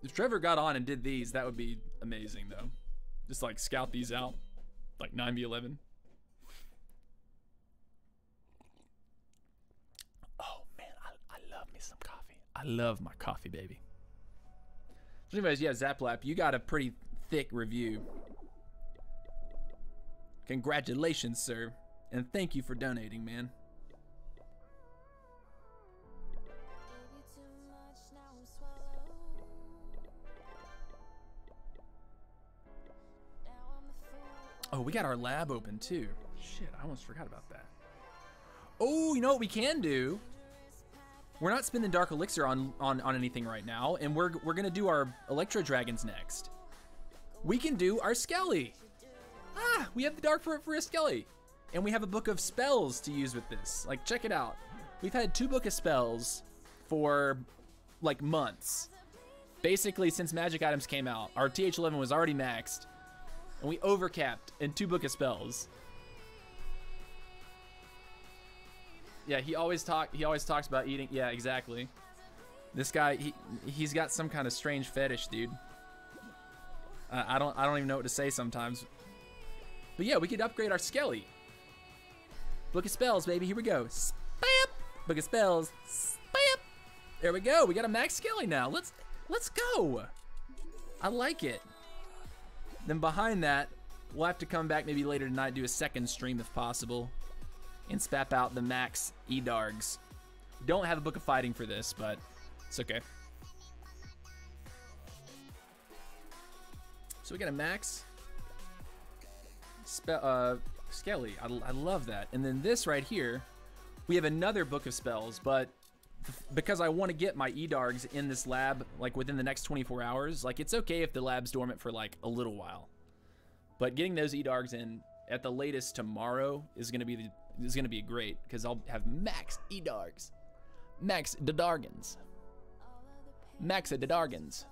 If Trevor got on and did these, that would be amazing, though. Just like scout these out, like 9v11. Oh man, I love me some coffee. I love my coffee, baby. So anyways, yeah, Zaplap, you got a pretty thick review. Congratulations, sir, and thank you for donating, man. Oh, we got our lab open too. Shit, I almost forgot about that. Oh, you know what we can do? We're not spending Dark Elixir on anything right now, and we're gonna do our Electro Dragons next. We can do our Skelly. Ah, we have the Dark for a Skelly. And we have a book of spells to use with this. Like, check it out. We've had 2 book of spells for like months. Basically, since magic items came out, our TH11 was already maxed. And we overcapped in 2 book of spells. Yeah, he always talks about eating. Yeah, exactly. This guy, he's got some kind of strange fetish, dude. I don't even know what to say sometimes. But yeah, we could upgrade our Skelly. Book of spells, baby. Here we go. Spam. Book of spells. Spam. There we go. We got a max Skelly now. Let's go. I like it. Then behind that, we'll have to come back maybe later tonight, do a second stream if possible, and spap out the max E-Dargs. Don't have a book of fighting for this, but it's okay. So we got a max Skelly. I love that. And then this right here, we have another book of spells, but because I want to get my E-Dargs in this lab like within the next 24 hours, like it's okay if the lab's dormant for like a little while. But getting those E-Dargs in at the latest tomorrow is gonna be great, because I'll have max E-Dargs. Max Dadargans. Max Dadargans.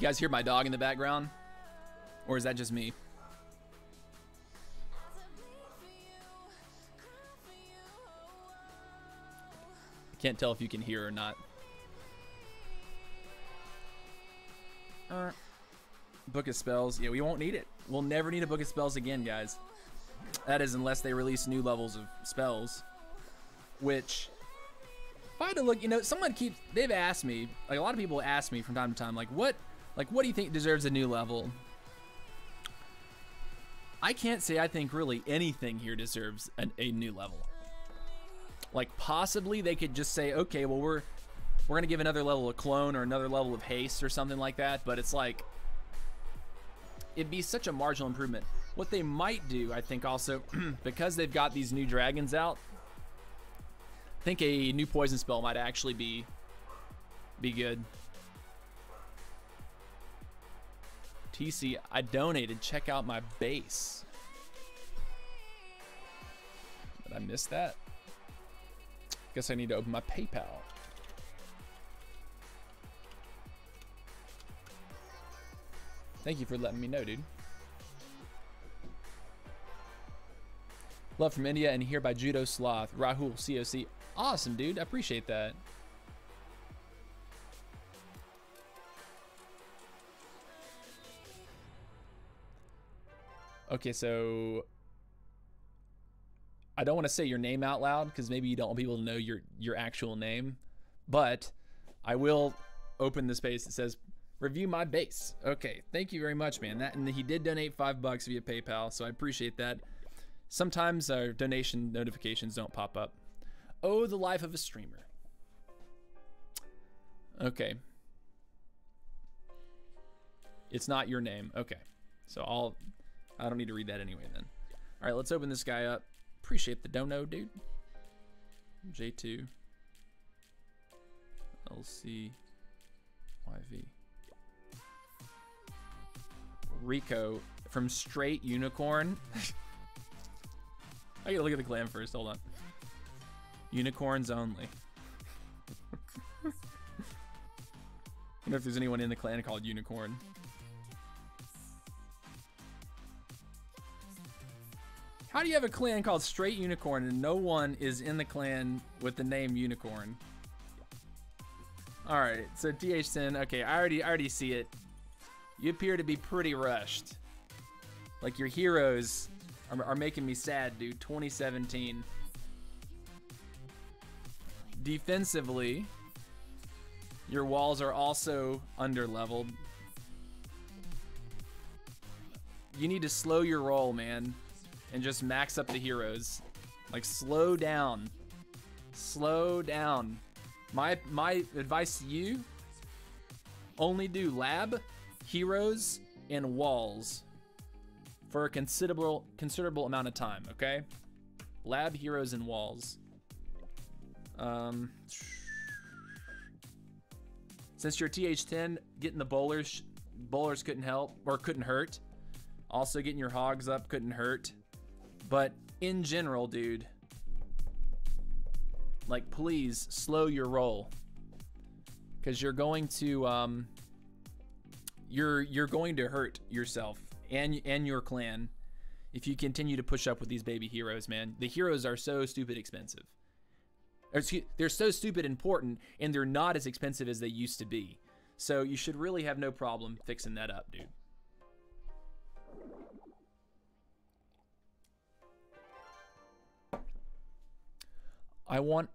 You guys hear my dog in the background? Or is that just me? Can't tell if you can hear or not. Book of Spells. Yeah, we won't need it. We'll never need a Book of Spells again, guys. That is unless they release new levels of spells. Which, if I had to look, you know, they've asked me, like a lot of people ask me from time to time, like what do you think deserves a new level? I can't say I think really anything here deserves a new level. Like possibly they could just say, okay, well we're gonna give another level of clone or another level of haste or something like that, but it's like it'd be such a marginal improvement. What they might do, I think also, because they've got these new dragons out, I think a new poison spell might actually be good. TC, I donated, check out my base. Did I miss that? Guess I need to open my PayPal. Thank you for letting me know, dude. Love from India and here by Judo Sloth. Rahul, COC. Awesome, dude. I appreciate that. Okay, so I don't want to say your name out loud because maybe you don't want people to know your actual name, but I will open the space that says review my base. Okay, thank you very much, man. And he did donate $5 via PayPal, so I appreciate that. Sometimes our donation notifications don't pop up. Oh, the life of a streamer. Okay. It's not your name. Okay. So I don't need to read that anyway then. All right, let's open this guy up. Appreciate the dono, dude. J2. LC. YV. Rico from Straight Unicorn. I gotta look at the clan first. Hold on. Unicorns only. I wonder if there's anyone in the clan called Unicorn. How do you have a clan called Straight Unicorn and no one is in the clan with the name Unicorn? All right, so TH10. Okay, I already see it. You appear to be pretty rushed. Like your heroes are making me sad, dude. 2017. Defensively, your walls are also under-leveled. You need to slow your roll, man, and just max up the heroes. Like, slow down. Slow down. My advice to you, only do lab, heroes, and walls for a considerable amount of time, okay? Lab, heroes, and walls. Since you're TH10, getting the bowlers couldn't help, or couldn't hurt. Also getting your hogs up couldn't hurt. But in general, dude, like, please slow your roll, because you're going to you're going to hurt yourself and your clan if you continue to push up with these baby heroes, man. The heroes are so stupid expensive. They're so stupid important, and they're not as expensive as they used to be. So you should really have no problem fixing that up, dude. I want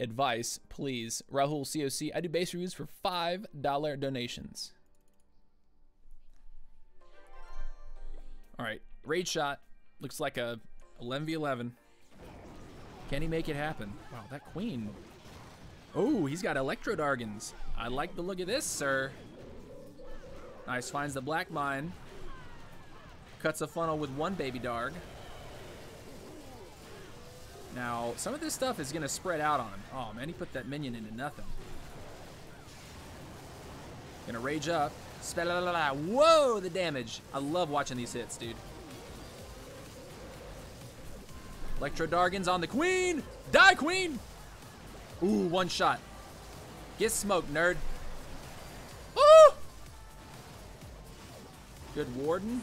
advice, please. Rahul COC. I do base reviews for $5 donations. All right, raid shot. Looks like a 11v11. Can he make it happen? Wow, that queen. Oh, he's got Electro Dargons. I like the look of this, sir. Nice, finds the black mine. Cuts a funnel with one baby Darg. Now, some of this stuff is gonna spread out on him. Oh man, he put that minion into nothing. Gonna rage up. Whoa, the damage. I love watching these hits, dude. Electro Dargons on the queen. Die, queen. Ooh, one shot. Get smoked, nerd. Ooh. Good warden.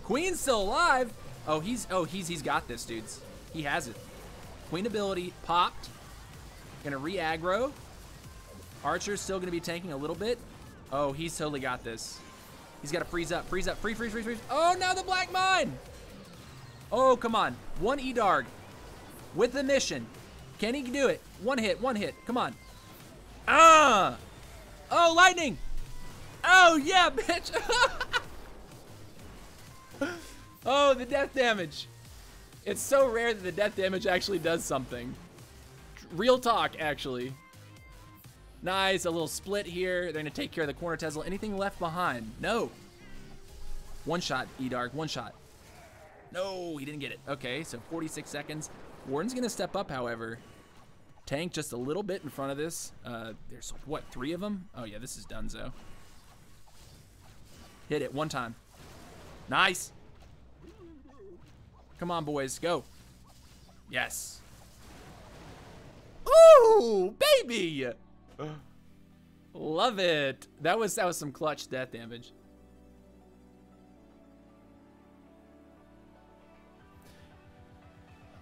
Queen's still alive. Oh, he's got this, dudes. He has it. Queen ability popped. Gonna re-aggro. Archer's still gonna be tanking a little bit. Oh, he's totally got this. He's gotta freeze up, freeze up, freeze. Oh, now the black mine. Oh, come on. One E-Darg with the mission. Can he do it? One hit, come on. Ah! Oh, lightning. Oh, yeah, bitch. Oh, the death damage. It's so rare that the death damage actually does something. Real talk, actually. Nice, a little split here. They're gonna take care of the corner Tesla. Anything left behind? No. One shot, E-Darg, one shot. No, he didn't get it. Okay, so 46 seconds. Warden's gonna step up, however. Tank just a little bit in front of this. There's, what, 3 of them? Oh yeah, this is donezo. Hit it one time. Nice. Come on, boys, go. Yes. Ooh, baby. Love it. That was some clutch death damage.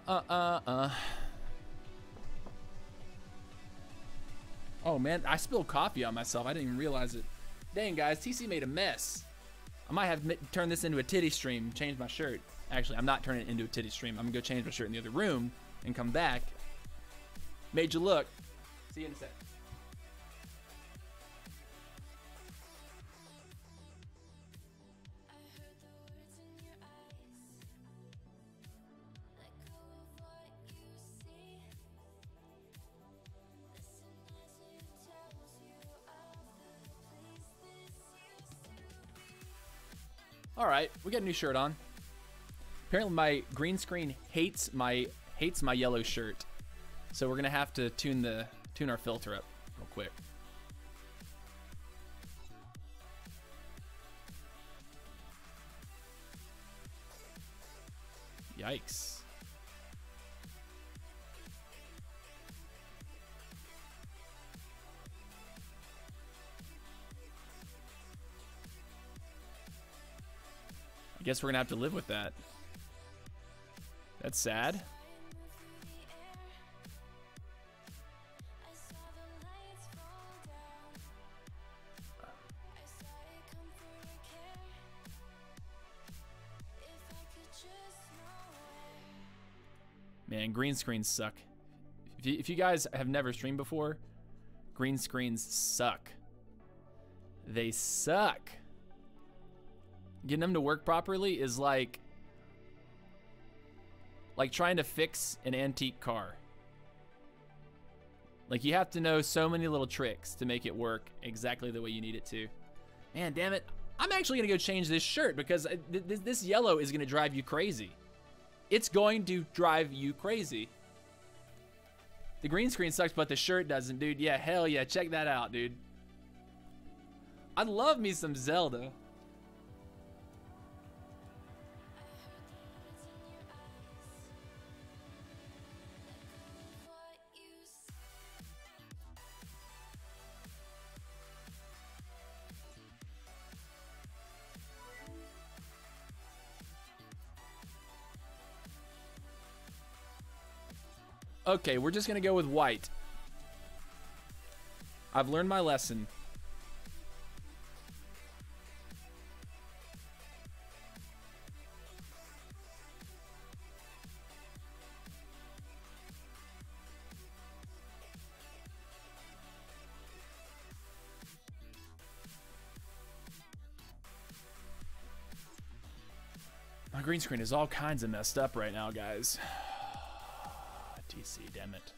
Oh man, I spilled coffee on myself. I didn't even realize it. Dang, guys, TC made a mess. I might have turned this into a titty stream, change my shirt. Actually, I'm not turning it into a titty stream. I'm gonna go change my shirt in the other room and come back. Made you look. See you in a sec. All right, we got a new shirt on. Apparently my green screen hates my yellow shirt. So we're gonna have to tune our filter up real quick. Yikes. I guess we're gonna have to live with that. That's sad. Man, green screens suck. If you guys have never streamed before, green screens suck. They suck. Getting them to work properly is like trying to fix an antique car. Like, you have to know so many little tricks to make it work exactly the way you need it to. Man, damn it. I'm actually gonna go change this shirt because this yellow is gonna drive you crazy. It's going to drive you crazy. The green screen sucks, but the shirt doesn't, dude. Yeah, hell yeah, check that out, dude. I love me some Zelda. Okay, we're just gonna go with white. I've learned my lesson. My green screen is all kinds of messed up right now, guys. TC, damn it.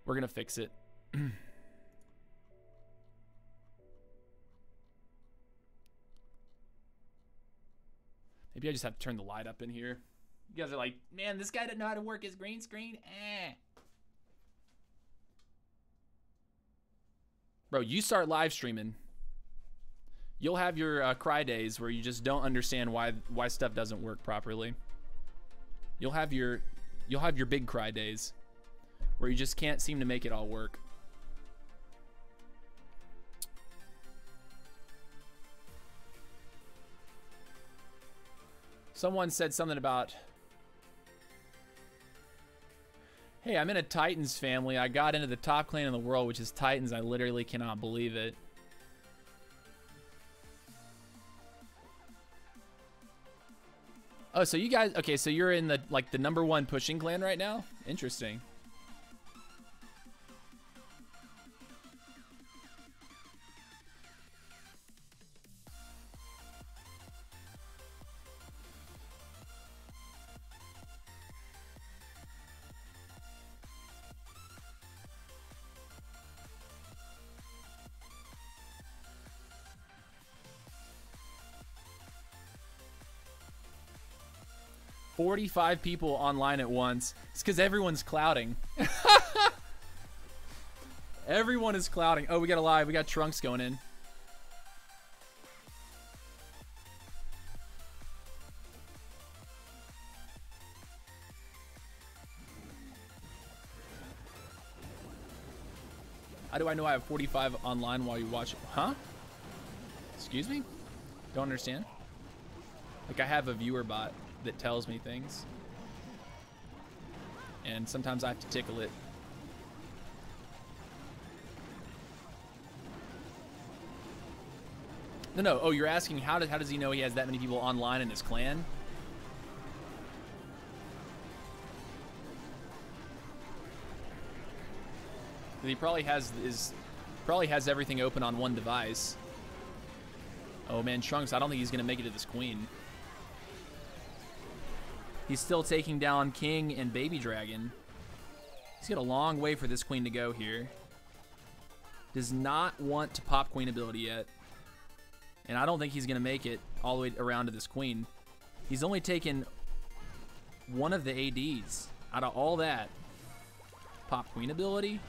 We're gonna fix it. Maybe I just have to turn the light up in here. You guys are like, man, this guy doesn't know how to work his green screen. Bro, you start live streaming. You'll have your cry days where you just don't understand why stuff doesn't work properly. You'll have your big cry days where you just can't seem to make it all work. Someone said something about, hey, I'm in a Titans family. I got into the top clan in the world, which is Titans. I literally cannot believe it. Oh, so you guys, okay, so you're in the, like, the #1 pushing clan right now? Interesting. $45 people online at once. It's because everyone's clouding. Everyone is clouding. Oh, we got a live. We got Trunks going in. How do I know I have 45 online while you watch? Huh? Excuse me? Don't understand. Like, I have a viewer bot that tells me things, and sometimes I have to tickle it. No. Oh, you're asking how does he know he has that many people online in his clan? He probably has everything open on one device. Oh man, Trunks, I don't think he's gonna make it to this queen. He's still taking down King and Baby Dragon. He's got a long way for this queen to go here. Does not want to pop queen ability yet. And I don't think he's gonna make it all the way around to this queen. He's only taken one of the ADs out of all that. Pop queen ability.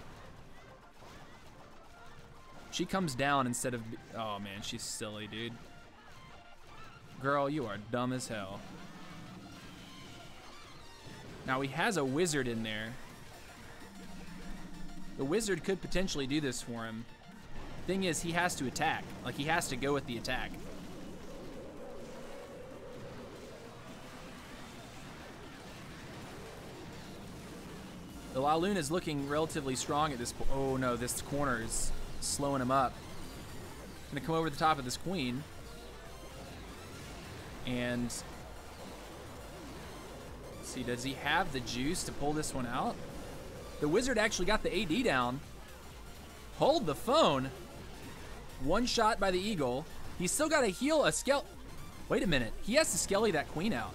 She comes down instead of, oh man, she's silly, dude. Girl, you are dumb as hell. Now he has a wizard in there. The wizard could potentially do this for him. Thing is, he has to attack. Like, he has to go with the attack. The La Luna is looking relatively strong at this point. Oh no, this corner is slowing him up. Gonna come over the top of this queen. And let's see, does he have the juice to pull this one out? The wizard actually got the AD down. Hold the phone. One shot by the eagle. He's still got to heal a Skelly. Wait a minute. He has to Skelly that queen out.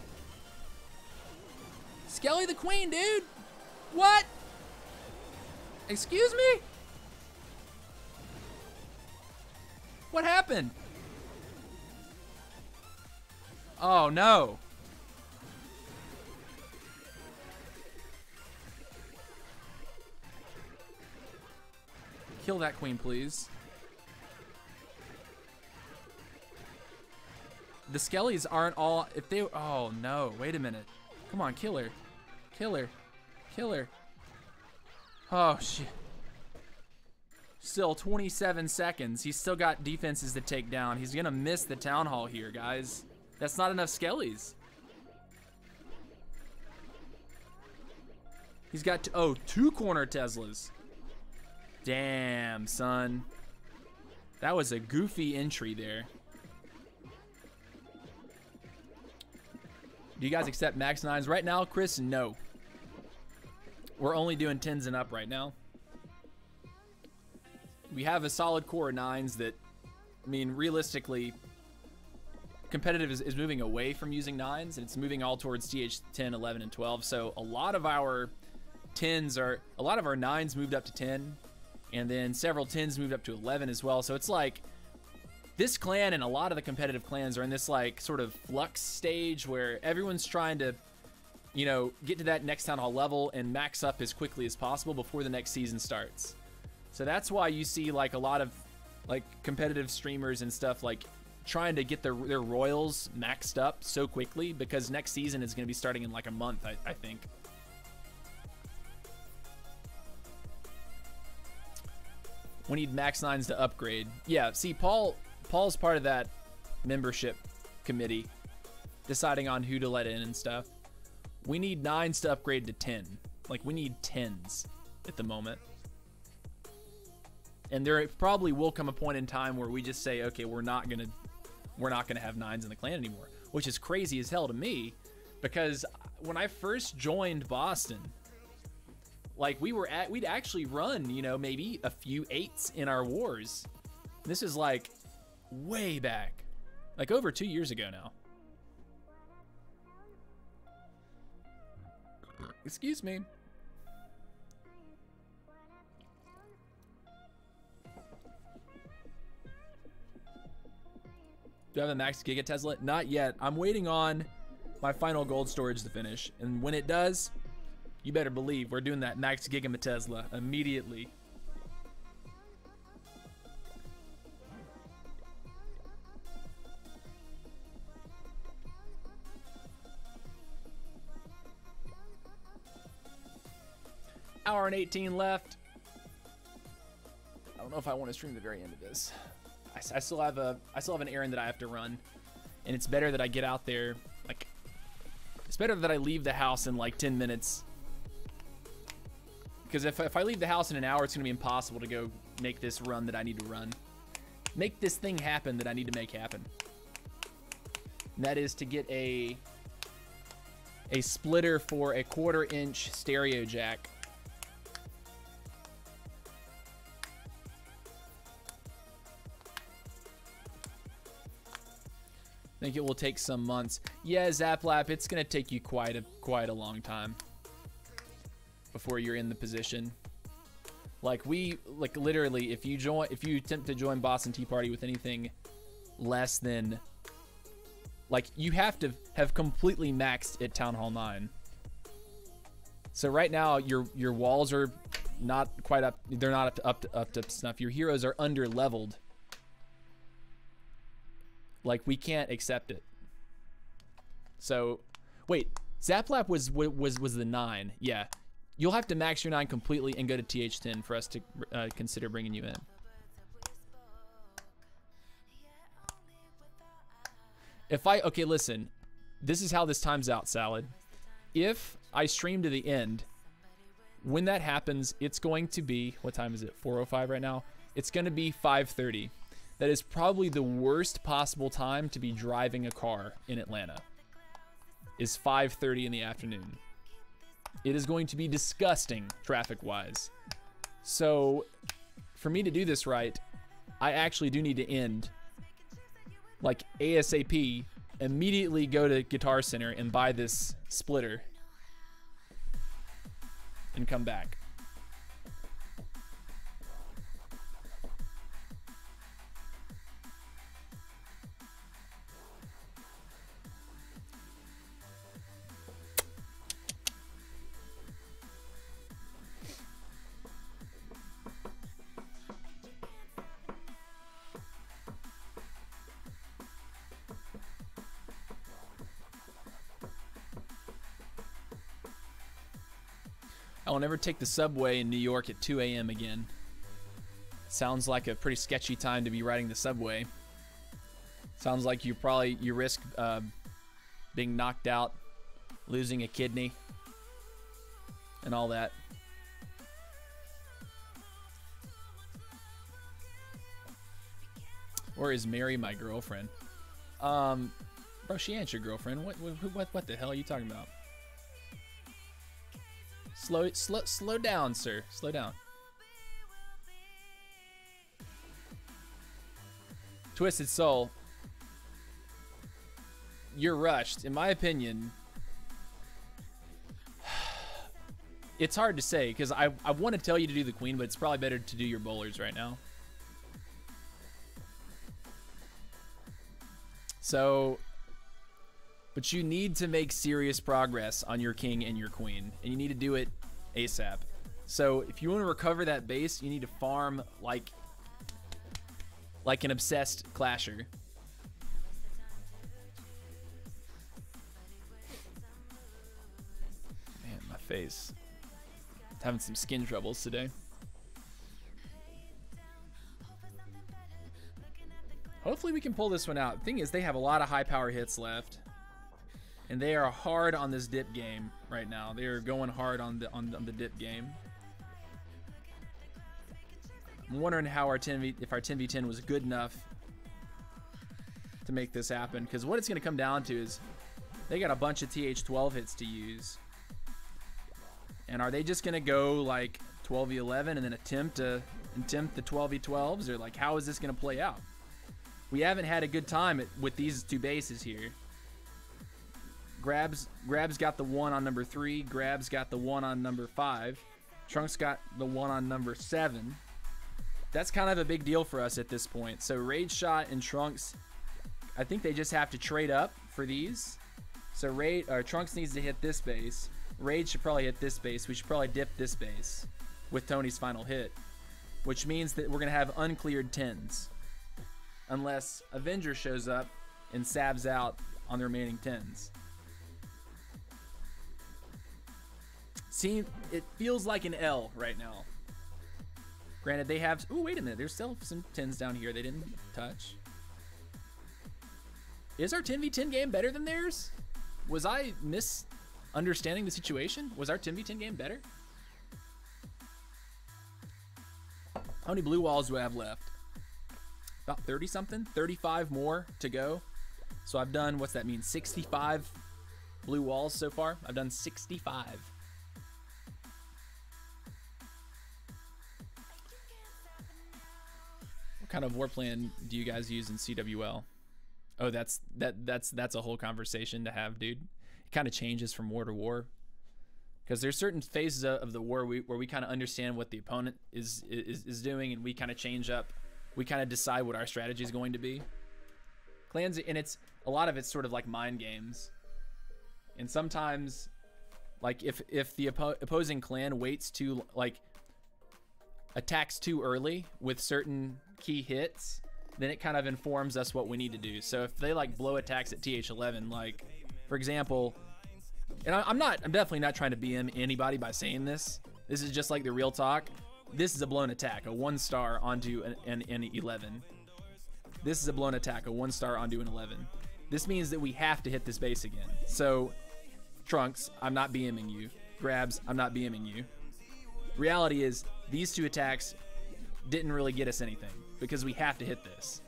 Skelly the queen, dude. What? Excuse me? What happened? Oh, no. Kill that queen, please. The Skellies aren't all, if they, oh no, wait a minute. Come on, kill her. Kill her. Kill her. Oh, shit. Still 27 seconds. He's still got defenses to take down. He's gonna miss the town hall here, guys. That's not enough Skellies. He's got, two corner Teslas. Damn, son. That was a goofy entry there. Do you guys accept max 9s? Right now, Chris, no. We're only doing 10s and up right now. We have a solid core of 9s that, I mean, realistically, competitive is moving away from using 9s, and it's moving all towards TH10, 11, and 12. So a lot of our 9s moved up to 10, and then several 10s moved up to 11 as well. So it's like this clan and a lot of the competitive clans are in this like sort of flux stage where everyone's trying to, you know, get to that next town hall level and max up as quickly as possible before the next season starts. So that's why you see like a lot of like competitive streamers and stuff like trying to get their royals maxed up so quickly, because next season is going to be starting in like a month, I think. We need max 9s to upgrade. Yeah, see, Paul's part of that membership committee deciding on who to let in and stuff. We need 9s to upgrade to 10. Like, we need 10s at the moment. And there probably will come a point in time where we just say, okay, we're not gonna have 9s in the clan anymore, which is crazy as hell to me, because when I first joined Boston, like we'd actually run, you know, maybe a few 8s in our wars. This is like way back, like over 2 years ago now. Excuse me. Do I have a max Giga Tesla? Not yet. I'm waiting on my final gold storage to finish. And when it does, you better believe we're doing that max Giga Tesla immediately. Hour and 18 left. I don't know if I want to stream the very end of this. I still have an errand that I have to run, and it's better that I get out there. Like, it's better that I leave the house in like 10 minutes, because if I leave the house in an hour, it's gonna be impossible to go make this run that I need to run, make this thing happen that I need to make happen. And that is to get a splitter for a 1/4 inch stereo jack. I think it will take some months. Yeah, Zaplap, it's gonna take you quite a long time before you're in the position. Like literally, if you attempt to join Boston Tea Party with anything less than, like, you have to have completely maxed at Town Hall 9. So right now your walls are not quite up. They're not up to snuff. Your heroes are under leveled. Like, we can't accept it. So, wait, Zaplap was the 9. Yeah, you'll have to max your 9 completely and go to TH10 for us to consider bringing you in. Okay, listen, this is how this times out, Salad. If I stream to the end, when that happens, it's going to be, what time is it? 4:05 right now. It's going to be 5:30. That is probably the worst possible time to be driving a car in Atlanta, is 5:30 in the afternoon. It is going to be disgusting traffic-wise. So for me to do this right, I actually do need to end like ASAP, immediately go to Guitar Center and buy this splitter and come back. I will never take the subway in New York at 2 a.m. again. Sounds like a pretty sketchy time to be riding the subway. Sounds like you risk being knocked out, losing a kidney, and all that. Or is Mary my girlfriend? Bro, she ain't your girlfriend. What the hell are you talking about? Slow down, sir. Slow down. Twisted Soul. You're rushed. In my opinion, it's hard to say, because I want to tell you to do the queen, but it's probably better to do your bowlers right now. So, but you need to make serious progress on your king and your queen, and you need to do it ASAP. So if you want to recover that base, you need to farm like an obsessed clasher. Man, my face. Having some skin troubles today. Hopefully we can pull this one out. The thing is, they have a lot of high power hits left. And they are hard on this dip game right now. They are going hard on the dip game. I'm wondering how if our 10v10 was good enough to make this happen. Because what it's going to come down to is they got a bunch of TH12 hits to use. And are they just going to go like 12v11 and then attempt the 12v12s? Or like, how is this going to play out? We haven't had a good time with these two bases here. Grab's got the one on number 3. Grab's got the one on number 5. Trunks got the one on number 7. That's kind of a big deal for us at this point. So Rage Shot and Trunks, I think they just have to trade up for these. So Trunks needs to hit this base. Rage should probably hit this base. We should probably dip this base with Tony's final hit, which means that we're going to have uncleared 10s. Unless Avenger shows up and sabs out on the remaining 10s. See, it feels like an L right now. Granted, they have... Ooh, wait a minute. There's still some 10s down here they didn't touch. Is our 10v10 game better than theirs? Was I misunderstanding the situation? Was our 10v10 game better? How many blue walls do I have left? About 30 something, 35 more to go. So I've done, what's that mean? 65 blue walls so far. I've done 65. What kind of war plan do you guys use in CWL? Oh, that's a whole conversation to have, dude. It kind of changes from war to war. Because there's certain phases of the war where we kind of understand what the opponent is doing, and we kind of change up. We kind of decide what our strategy is going to be. Clans, and a lot of it's sort of like mind games. And sometimes, like if the opposing clan waits to attacks too early with certain key hits, then it kind of informs us what we need to do. So if they like blow attacks at TH11, like for example, and I'm definitely not trying to BM anybody by saying this. This is just like the real talk. This is a blown attack, a 1-star onto an 11. This is a blown attack, a 1-star onto an 11. This means that we have to hit this base again. So, Trunks, I'm not BMing you. Grabs, I'm not BMing you. Reality is, these two attacks didn't really get us anything because we have to hit this.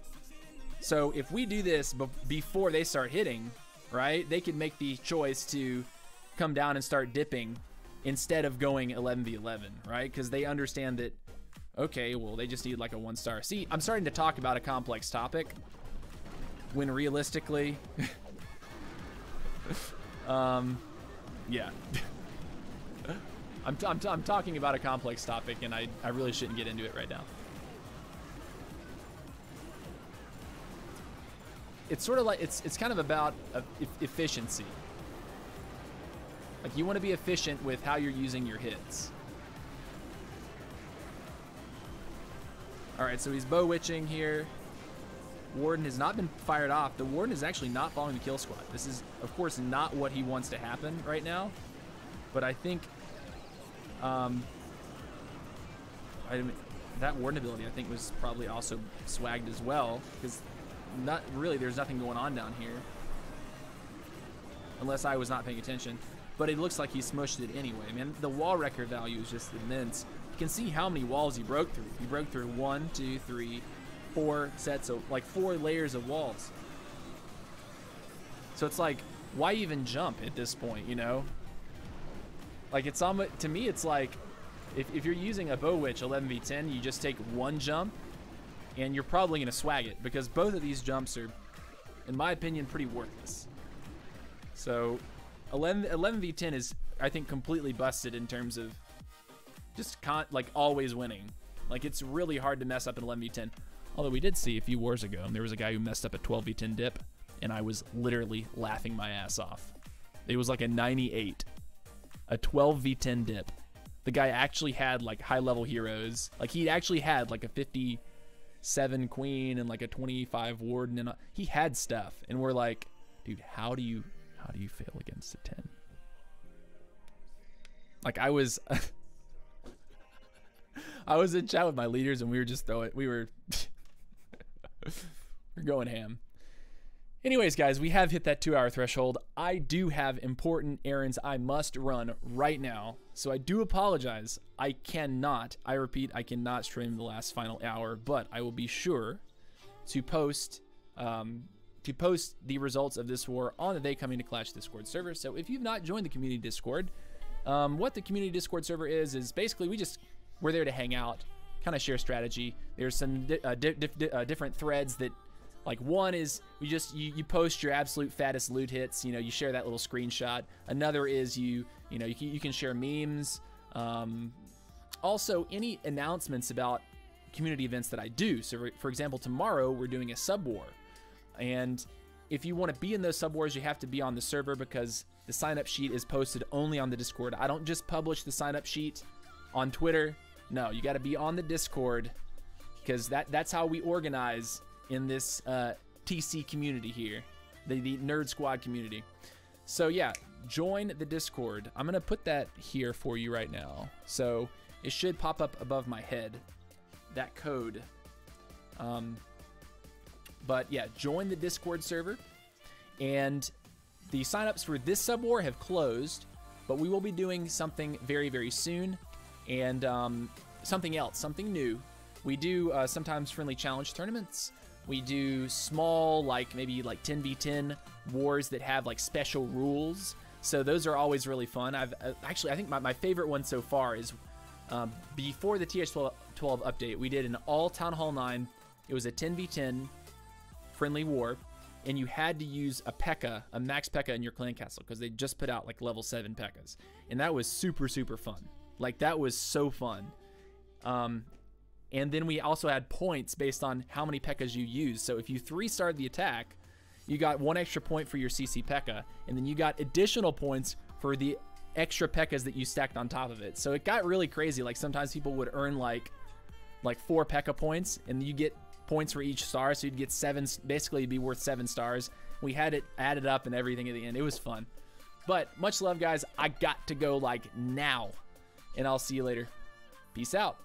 So if we do this before they start hitting, right, they could make the choice to come down and start dipping instead of going 11v11, right? Because they understand that, okay, well, they just need like a 1-star. See, I'm starting to talk about a complex topic when realistically, yeah. I'm talking about a complex topic, and I really shouldn't get into it right now. It's sort of like, it's kind of about efficiency. Like, you want to be efficient with how you're using your hits. All right, so he's bow witching here. Warden has not been fired off. The Warden is actually not following the kill squad. This is, of course, not what he wants to happen right now. But I think that Warden ability, I think, was probably also swagged as well, because not really, there's nothing going on down here. Unless I was not paying attention. But it looks like he smushed it anyway. Man, the wall record value is just immense. You can see how many walls he broke through. He broke through 1, 2, 3, 4 sets of, like 4 layers of walls. So it's like, why even jump at this point, you know? Like, it's almost, to me, it's like, if you're using a bow witch 11v10, you just take 1 jump, and you're probably gonna swag it, because both of these jumps are, in my opinion, pretty worthless. So 11v10 is, I think, completely busted in terms of just like always winning. Like, it's really hard to mess up an 11v10. Although we did see a few wars ago, and there was a guy who messed up a 12v10 dip, and I was literally laughing my ass off. It was like a 98, a 12v10 dip. the guy actually had like high level heroes. Like he actually had like a 57 queen and like a 25 warden, and he had stuff. And we're like, dude, how do you fail against a 10? Like I was I was in chat with my leaders and we were just we're going ham. Anyways, guys, we have hit that 2-hour threshold. I do have important errands I must run right now, so I do apologize. I repeat, I cannot stream the last final hour, but I will be sure to post the results of this war on the They Coming to Clash Discord server. So if you've not joined the community Discord, what the community Discord server is basically we're there to hang out, kind of share strategy. There's some different threads that, like, one is you post your absolute fattest loot hits. You know, you share that little screenshot. Another is you can share memes. Also, any announcements about community events that I do. So, for example, tomorrow we're doing a sub war, and if you want to be in those sub wars, you have to be on the server because the sign up sheet is posted only on the Discord. I don't just publish the sign up sheet on Twitter. No, you got to be on the Discord because that's how we organize in this TC community here, the Nerd Squad community. So yeah, join the Discord. I'm gonna put that here for you right now. So it should pop up above my head, that code. But yeah, join the Discord server. And the signups for this sub war have closed, but we will be doing something very, very soon. And something else, something new. We do sometimes friendly challenge tournaments. We do small, like maybe like 10v10 wars that have like special rules. So those are always really fun. I think my favorite one so far is before the TH12 update, we did an all Town Hall 9. It was a 10v10 friendly war, and you had to use a P.E.K.K.A., a max P.E.K.K.A. in your clan castle because they just put out like level 7 P.E.K.K.A.s. And that was super, super fun. Like that was so fun. And then we also had points based on how many P.E.K.K.A.s you used. So if you 3-starred the attack, you got 1 extra point for your CC P.E.K.K.A., and then you got additional points for the extra P.E.K.K.A.s that you stacked on top of it. So it got really crazy. Like sometimes people would earn like 4 P.E.K.K.A. points, and you get points for each star. So you'd get 7, basically it'd be worth 7 stars. We had it added up and everything at the end. It was fun. But much love, guys. I got to go like now, and I'll see you later. Peace out.